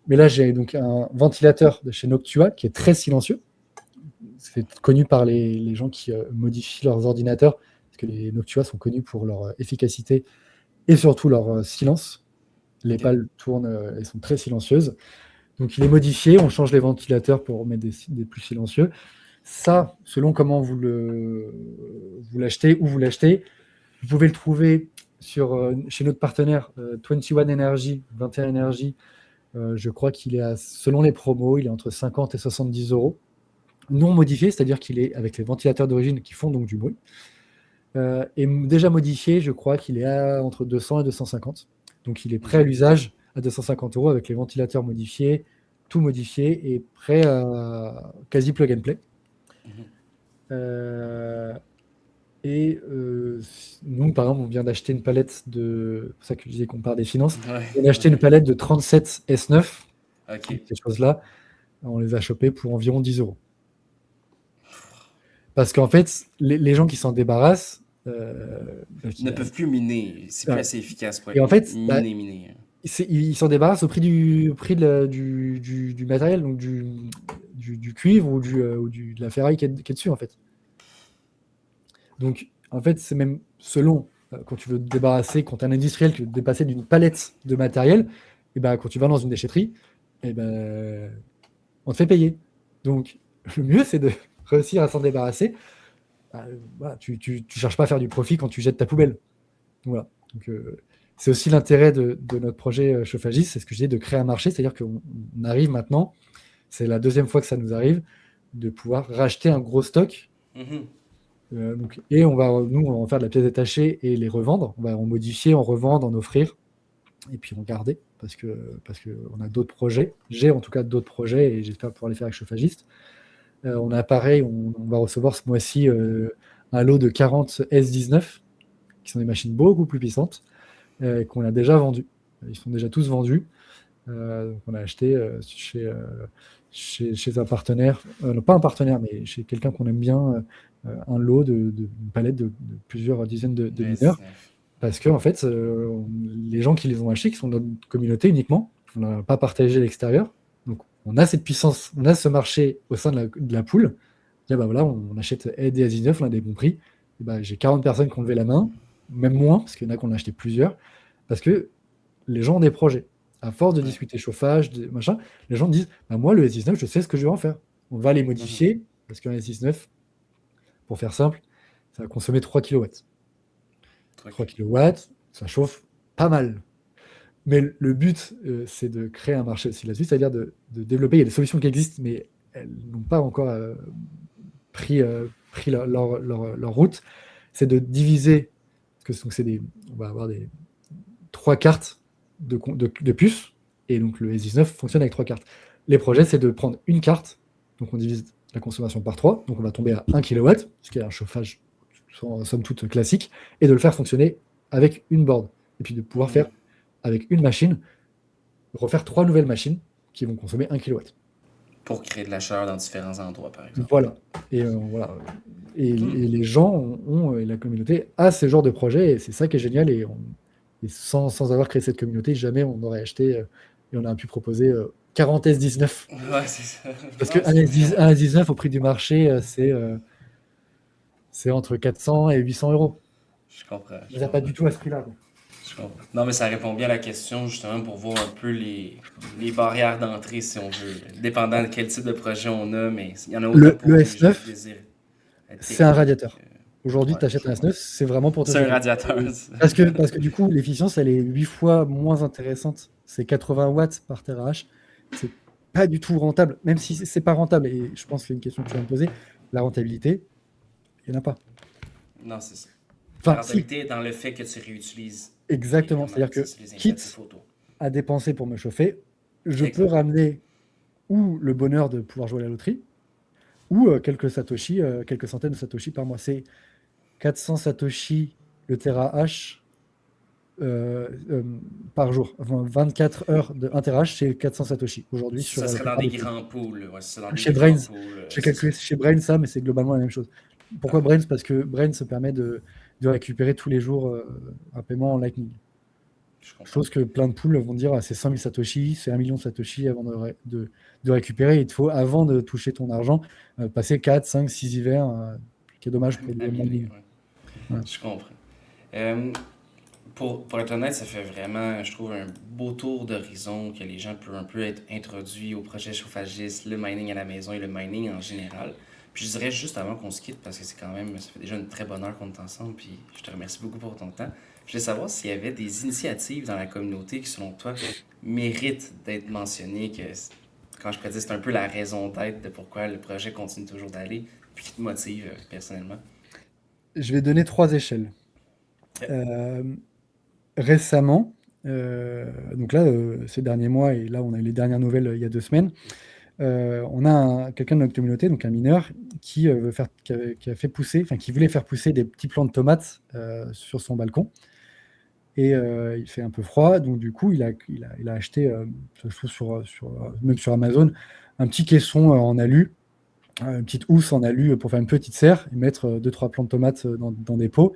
Mais là j'ai donc un ventilateur de chez Noctua qui est très silencieux. C'est connu par les gens qui modifient leurs ordinateurs, parce que les Noctua sont connus pour leur efficacité et surtout leur silence. Les pales tournent, elles sont très silencieuses. Donc il est modifié, on change les ventilateurs pour mettre des plus silencieux. Ça, selon comment vous l'achetez, où vous l'achetez, vous pouvez le trouver chez notre partenaire 21 Energy, 21 Energy. Je crois qu'il est selon les promos, il est entre 50 et 70 euros. Non modifié, c'est-à-dire qu'il est avec les ventilateurs d'origine qui font donc du bruit. Et déjà modifié, je crois qu'il est entre 200 et 250. Donc il est prêt à l'usage à 250 euros avec les ventilateurs modifiés, tout modifié et prêt à quasi plug and play. Nous, par exemple, on vient d'acheter une palette de. C'est pour ça que je disais qu'on part des finances. On vient d'acheter une palette de 37 S9. Ces choses-là, on les a chopées pour environ 10 euros. Parce qu'en fait, les gens qui s'en débarrassent. Ne peuvent plus miner. C'est plus assez efficace pour miner. Ils s'en débarrassent au prix du matériel, donc du cuivre ou de la ferraille qui est dessus, en fait. Donc, en fait, c'est même selon quand tu veux te débarrasser, quand tu es un industriel qui veut te dépasser d'une palette de matériel, et ben, quand tu vas dans une déchetterie, et ben, on te fait payer. Donc, le mieux, c'est de réussir à s'en débarrasser. Voilà, tu cherches pas à faire du profit quand tu jettes ta poubelle. Voilà. Donc, c'est aussi l'intérêt de notre projet Chauffagiste, c'est ce que je disais, de créer un marché, c'est-à-dire qu'on arrive maintenant, c'est la deuxième fois que ça nous arrive, de pouvoir racheter un gros stock. Mhm. Et nous, on va en faire de la pièce détachée et les revendre. On va en modifier, en revendre, en offrir, et puis en garder, parce que on a d'autres projets. J'ai en tout cas d'autres projets, et j'espère pouvoir les faire avec Chauffagiste. On a pareil, on va recevoir ce mois-ci un lot de 40 S19, qui sont des machines beaucoup plus puissantes, qu'on a déjà vendues. Ils sont déjà tous vendus. Donc on a acheté chez un partenaire, non, pas un partenaire, mais chez quelqu'un qu'on aime bien, un lot une palette de plusieurs dizaines de mineurs. Parce que en fait, les gens qui les ont achetés, qui sont dans notre communauté uniquement, on n'a pas partagé à l'extérieur. Donc on a cette puissance, on a ce marché au sein de la poule. Bah voilà, on achète des S19, on a des bons prix. Et bah, j'ai 40 personnes qui ont levé la main, même moins, parce qu'il y en a qui en ont acheté plusieurs, parce que les gens ont des projets. À force de Ouais. discuter chauffage, machin, les gens disent bah, moi, le S19, je sais ce que je vais en faire. On va les modifier, parce qu'un S19, pour faire simple, ça va consommer 3 kW. 3 kW, ça chauffe pas mal. Mais le but, c'est de créer un marché aussi là-dessus, c'est-à-dire de développer. Il y a des solutions qui existent, mais elles n'ont pas encore pris leur route. C'est de diviser, parce que donc on va avoir 3 cartes de puces, et donc le S19 fonctionne avec 3 cartes. Les projets, c'est de prendre une carte, donc on divise la consommation par 3, donc on va tomber à 1 kW, ce qui est un chauffage somme toute classique, et de le faire fonctionner avec une board, et puis de pouvoir faire avec une machine, refaire 3 nouvelles machines qui vont consommer 1 kW. Pour créer de la chaleur dans différents endroits, par exemple. Voilà. Et voilà. Et les gens et la communauté a ce genre de projet, et c'est ça qui est génial. Et sans avoir créé cette communauté, jamais on aurait acheté et on aurait pu proposer 40 S19. Ouais, c'est ça. Parce qu'un S19 au prix du marché, c'est entre 400 et 800 euros. Je comprends. Mais ça n'a pas du tout à ce prix-là, quoi. Je comprends. Non, mais ça répond bien à la question, justement, pour voir un peu les barrières d'entrée, si on veut. Dépendant de quel type de projet on a, mais il y en a autant pour Le les gens qui S9, désirent être c'est un techniques. radiateur. Aujourd'hui, Ouais, tu achètes un S9, c'est vraiment pour te c'est un chauffer. radiateur. Parce que du coup, l'efficience, elle est 8 fois moins intéressante. C'est 80 watts par TRH. C'est pas du tout rentable, même si c'est pas rentable. Et je pense qu'il y a une question que tu vas me poser. La rentabilité, il n'y en a pas. Non, c'est ça. La Enfin, si, rentabilité est dans le fait que tu réutilises exactement. les C'est-à-dire ça, que, c'est les indicatifs quitte auto. à dépenser pour me chauffer, je peux Exact. ramener ou le bonheur de pouvoir jouer à la loterie, ou quelques satoshi, quelques centaines de satoshi par mois. C'est 400 satoshi le TRH par jour. Enfin, 24 heures de 1 TRH, c'est 400 satoshi aujourd'hui sur Ça la serait dans plupart des des poules. grands pools. Ouais, c'est ça, dans des Chez grands Brains, pools. j'ai C'est ça. calculé chez Brains ça, mais c'est globalement la même chose. Pourquoi Parfait. Brains? Parce que Brains se permet de récupérer tous les jours un paiement en Lightning. Je comprends. Chose que plein de poules vont dire c'est 100 000 satoshi, c'est 1 million de satoshi avant de récupérer. Il te faut, avant de toucher ton argent, passer 4, 5, 6 hivers, qui est dommage pour À le miner, mining. ouais. Ouais. Je comprends. Euh, pour être honnête, ça fait vraiment, je trouve, un beau tour d'horizon que les gens peuvent un peu être introduits au projet chauffagiste, le mining à la maison et le mining en général. Puis je dirais juste avant qu'on se quitte, parce que c'est quand même, ça fait déjà une très bonne heure qu'on est ensemble, puis je te remercie beaucoup pour ton temps. Je voulais savoir s'il y avait des initiatives dans la communauté qui, selon toi, méritent d'être mentionnées, que quand je pourrais dire, c'est un peu la raison d'être de pourquoi le projet continue toujours d'aller, puis qui te motive personnellement. Je vais donner 3 échelles. Euh, Récemment, donc là, ces derniers mois, et là, on a eu les dernières nouvelles il y a 2 semaines, on a quelqu'un de notre communauté, donc un mineur, qui a fait pousser, enfin qui voulait faire pousser des petits plants de tomates sur son balcon. Et il fait un peu froid, donc du coup, il a acheté, je trouve même sur Amazon, un petit caisson en alu, une petite housse en alu pour faire une petite serre et mettre 2-3 plants de tomates dans des pots.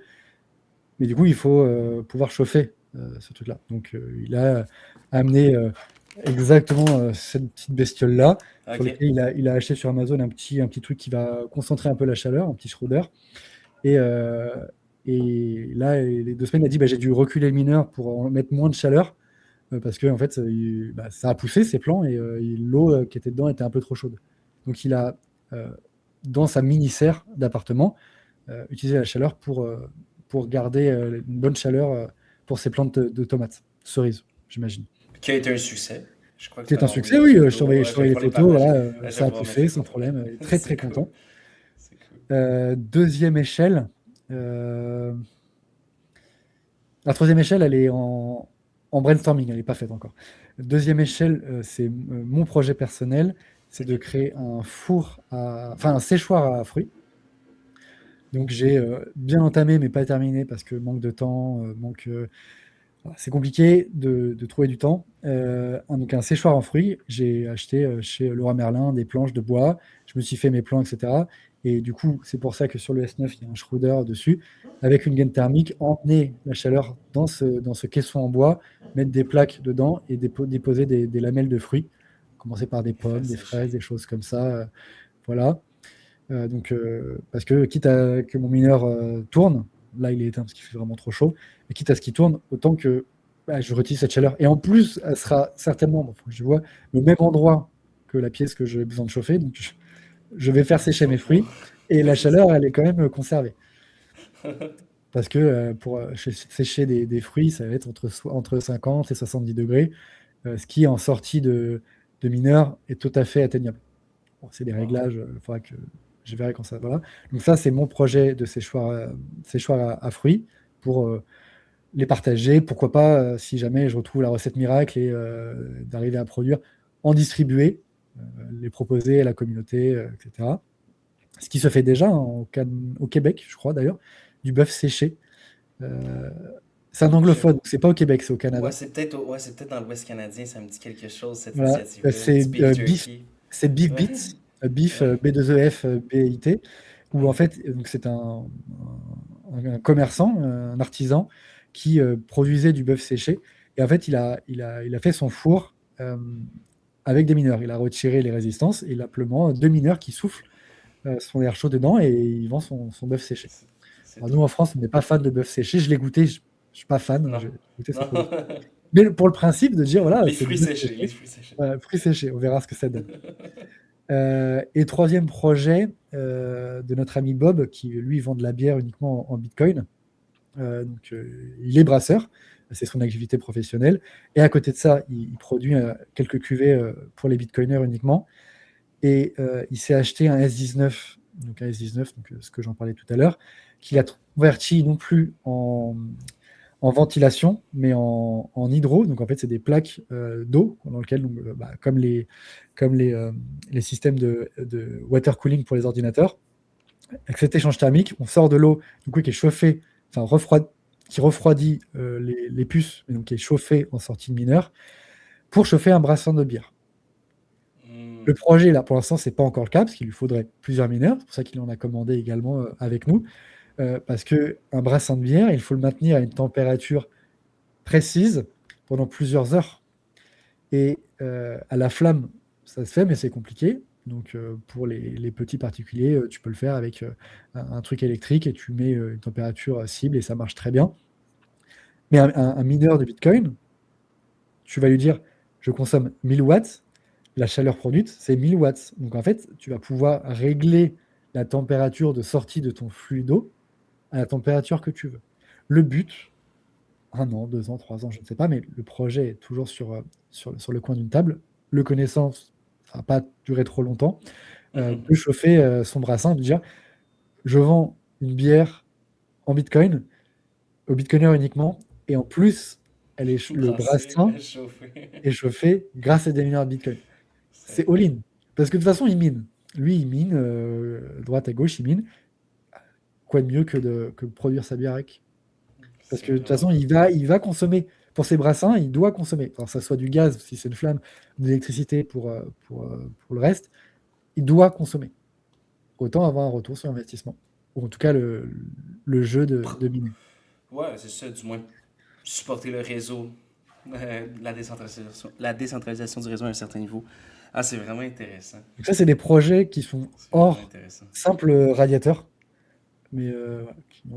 Mais du coup, il faut pouvoir chauffer ce truc-là. Donc, il a amené exactement cette petite bestiole-là, sur Ok. lequel il a acheté sur Amazon un petit truc qui va concentrer un peu la chaleur, un petit schroeder. Et, Et là, les 2 semaines, il a dit, bah, j'ai dû reculer le mineur pour en mettre moins de chaleur, parce que en fait, ça a poussé ces plants et l'eau qui était dedans était un peu trop chaude. Donc il a, euh, dans sa mini-serre d'appartement, utilisé la chaleur pour garder une bonne chaleur pour ses plantes de tomates, cerises, j'imagine. Qui a été un succès. Je crois que tu C'est m'as un envoyé succès, des oui, photos. je Je vais t'envoie les pouvoir les photos, partager. voilà, Je vais ça a pouvoir mettre poussé les sans photos. problème, très très C'est cool. content. C'est cool. Deuxième échelle, euh, la troisième échelle, elle est en brainstorming, elle n'est pas faite encore. Deuxième échelle, c'est mon projet personnel, c'est de Ok. créer enfin un séchoir à fruits. Donc j'ai bien entamé, mais pas terminé parce que manque de temps, voilà, c'est compliqué de trouver du temps. Donc un séchoir en fruits, j'ai acheté chez Leroy Merlin des planches de bois, je me suis fait mes plans, etc. Et du coup, c'est pour ça que sur le S9, il y a un Schroeder dessus, avec une gaine thermique, emmener la chaleur dans ce caisson en bois, mettre des plaques dedans et déposer des lamelles de fruits, commencer par des Et faire pommes, des fraises, sécher. des choses comme ça. Voilà. Parce que quitte à que mon mineur tourne, là il est éteint parce qu'il fait vraiment trop chaud, mais quitte à ce qu'il tourne, autant que bah, je retire cette chaleur. Et en plus, elle sera certainement, bon, faut que je vois, le même endroit que la pièce que j'ai besoin de chauffer. Donc je vais faire sécher Tu vas mes pouvoir. fruits et Oui, la c'est ça. chaleur, elle est quand même conservée. Parce que pour sécher des fruits, ça va être entre 50 et 70 degrés, ce qui en sortie de mineur est tout à fait atteignable. Bon, c'est des Wow. réglages, il faudra que je verrai quand ça. Voilà. Donc ça, c'est mon projet de séchoir à fruits pour les partager. Pourquoi pas, si jamais je retrouve la recette miracle et d'arriver à produire, en distribuer, les proposer à la communauté, etc. Ce qui se fait déjà au Québec, je crois d'ailleurs, du bœuf séché. Euh, c'est un Je... anglophone, c'est pas au Québec, c'est au Ouais, Canada. c'est peut-être dans l'Ouest canadien, ça me dit quelque chose, cette Voilà, initiative-là. Du beef jerky. c'est Beef Ouais. Bits, Beef Ouais. B2EF BIT, où en Ok. fait, donc c'est un commerçant, un artisan qui produisait du bœuf séché. Et en fait, il a fait son four avec des mineurs. Il a retiré les résistances et il a simplement 2 mineurs qui soufflent son air chaud dedans et il vend son bœuf séché. C'est c'est Alors nous, dope. en France, on n'est pas fan de bœuf séché. Je l'ai goûté, je ne suis pas fan. Non. J'ai goûté, c'est Non. trop bon. Mais pour le principe de dire, voilà, Les c'est du fruits bœuf séchés. Les séché, fruits séchés. fruits séchés, on verra ce que ça donne. Et troisième projet de notre ami Bob, qui lui vend de la bière uniquement en Bitcoin. Il est brasseur, c'est son activité professionnelle. Et à côté de ça, il produit quelques cuvées pour les Bitcoiners uniquement. Et il s'est acheté un S19, donc un S19, donc, ce que j'en parlais tout à l'heure, qu'il a converti non plus en ventilation, mais en hydro. Donc en fait, c'est des plaques d'eau dans lesquelles, donc, comme les systèmes de water cooling pour les ordinateurs. Avec cet échange thermique, on sort de l'eau du coup qui est chauffée, enfin qui refroidit les puces, mais donc qui est chauffée en sortie de mineur, pour chauffer un brassin de bière. Le Hmm. projet, là, pour l'instant, c'est pas encore le cas, parce qu'il lui faudrait plusieurs mineurs. C'est pour ça qu'il en a commandé également avec nous. Parce qu'un brassin de bière, il faut le maintenir à une température précise pendant plusieurs heures. Et à la flamme, ça se fait, mais c'est compliqué. Donc pour les petits particuliers, tu peux le faire avec un truc électrique et tu mets une température cible et ça marche très bien. Mais un mineur de Bitcoin, tu vas lui dire, je consomme 1000 watts, la chaleur produite, c'est 1000 watts. Donc en fait, tu vas pouvoir régler la température de sortie de ton flux d'eau à la température que tu veux. Le but, 1 an, 2 ans, 3 ans, je ne sais pas, mais le projet est toujours sur le coin d'une table. Le connaissant, ça ne va pas durer trop longtemps. De chauffer son brassin, de dire, je vends une bière en Bitcoin, au Bitcoiner uniquement, et en plus, le Brasser, brassin réchauffer. est chauffé grâce à des mineurs de Bitcoin. C'est C'est incroyable. all-in. Parce que de toute façon, il mine. Lui, il mine, droite à gauche, il mine. Quoi de mieux que de produire sa bière avec? Parce C'est que de toute vraiment façon, cool. il va consommer. Pour ses brassins, il doit consommer. Alors, ça soit du gaz, si c'est une flamme, de l'électricité pour le reste, il doit consommer. Autant avoir un retour sur investissement. Ou en tout cas, le jeu de miner. Ouais, c'est ça, du moins supporter le réseau, la décentralisation du réseau à un certain niveau. Ah, c'est vraiment intéressant. Donc ça, c'est des projets qui sont C'est vraiment hors intéressant. simple radiateur. mais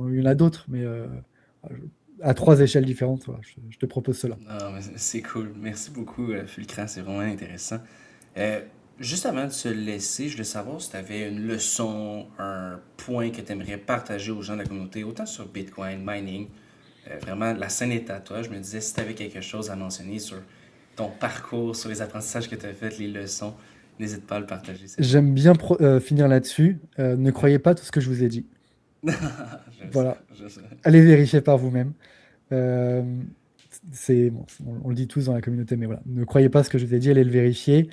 il y en a d'autres, mais à 3 échelles différentes, voilà, je te propose cela. Non, mais c'est cool. Merci beaucoup, Fulcran, c'est vraiment intéressant. Euh, Juste avant de se laisser, je voulais savoir si tu avais une leçon, un point que tu aimerais partager aux gens de la communauté, autant sur Bitcoin, mining, vraiment, la scène est à toi. Je me disais, si tu avais quelque chose à mentionner sur ton parcours, sur les apprentissages que tu as faits, les leçons, n'hésite pas à le partager, c'est le fun. J'aime bien finir là-dessus. Ne croyez pas tout ce que je vous ai dit. J'aime ça, Voilà, j'aime ça. allez vérifier par vous-même. Euh, bon, on le dit tous dans la communauté, mais voilà, ne croyez pas ce que je vous ai dit, allez le vérifier.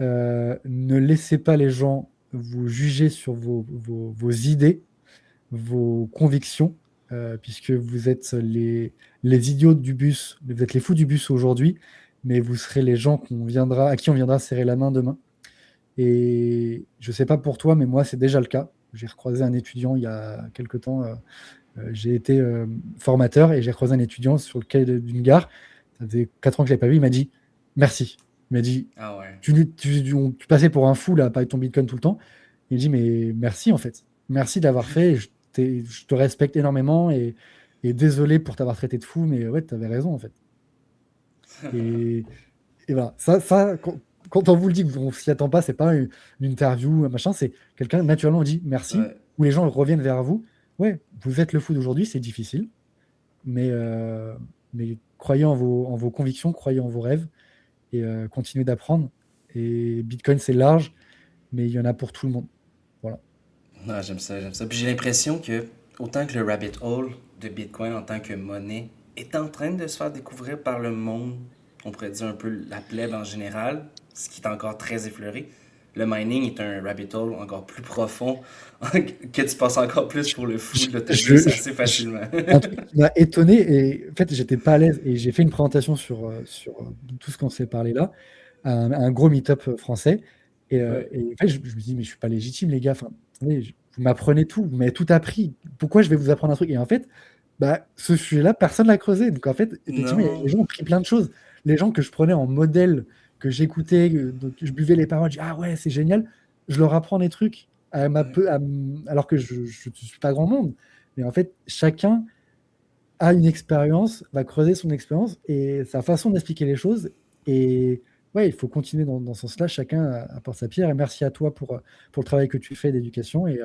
Ne laissez pas les gens vous juger sur vos idées, vos convictions, puisque vous êtes les idiots du bus, vous êtes les fous du bus aujourd'hui, mais vous serez les gens à qui on viendra serrer la main demain. Et je ne sais pas pour toi, mais moi, c'est déjà le cas. J'ai recroisé un étudiant il y a quelque temps. J'ai été formateur et j'ai recroisé un étudiant sur le quai d'une gare. Ça faisait 4 ans que je ne l'avais pas vu. Il m'a dit merci. Il m'a dit Ah ouais. tu passais pour un fou là, à parler de ton Bitcoin tout le temps. Il dit mais merci en fait. Merci d'avoir fait. Je te respecte énormément et désolé pour t'avoir traité de fou, mais ouais, tu avais raison en fait. Et, et voilà, quand on vous le dit, qu'on ne s'y attend pas, c'est pas une interview, un machin, c'est quelqu'un naturellement dit merci, Ouais. ou les gens reviennent vers vous. Ouais, vous êtes le fou d'aujourd'hui, c'est difficile, mais, euh, mais croyez en vos convictions, croyez en vos rêves et continuez d'apprendre. Et Bitcoin, c'est large, mais il y en a pour tout le monde. Voilà. Non, j'aime ça, j'aime ça. Puis j'ai l'impression que, autant que le rabbit hole de Bitcoin en tant que monnaie est en train de se faire découvrir par le monde, on pourrait dire un peu la plèbe en général, ce qui est encore très effleuré, le mining est un rabbit hole encore plus profond, que tu passes encore plus pour le fou de l'autobus Je- je- assez je- facilement. un truc qui m'a étonné, et en fait, j'étais pas à l'aise, et j'ai fait une présentation sur tout ce qu'on s'est parlé là, à un gros meet-up français. Ouais. Et en fait, je me dis, mais je suis pas légitime, les gars. Enfin, attendez, vous m'apprenez tout, vous m'avez tout appris. Pourquoi je vais vous apprendre un truc? Et en fait, bah, ce sujet-là, personne l'a creusé. Donc en fait, effectivement, les Non. gens ont pris plein de choses. Les gens que je prenais en modèle, que j'écoutais, donc je buvais les paroles, je dis, ah ouais, c'est génial. Je leur apprends des trucs Ouais. alors que je ne suis pas grand monde. Mais en fait, chacun a une expérience, va creuser son expérience et sa façon d'expliquer les choses. Et ouais, il faut continuer dans ce sens-là. Chacun apporte sa pierre. Et merci à toi pour le travail que tu fais d'éducation. Et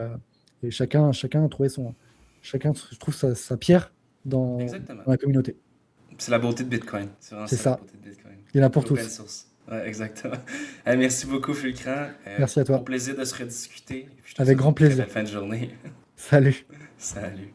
chacun a trouvé chacun trouve sa pierre Exactement. dans la communauté. C'est la beauté de Bitcoin. C'est vraiment C'est ça la ça. beauté de Bitcoin. Il y en a pour L'open tous. source. Ouais, exactement. Merci beaucoup, Fulcran. Merci à Au toi. plaisir de se rediscuter. Et puis je te Avec souhaite grand une très belle plaisir. fin de journée. Salut. Salut.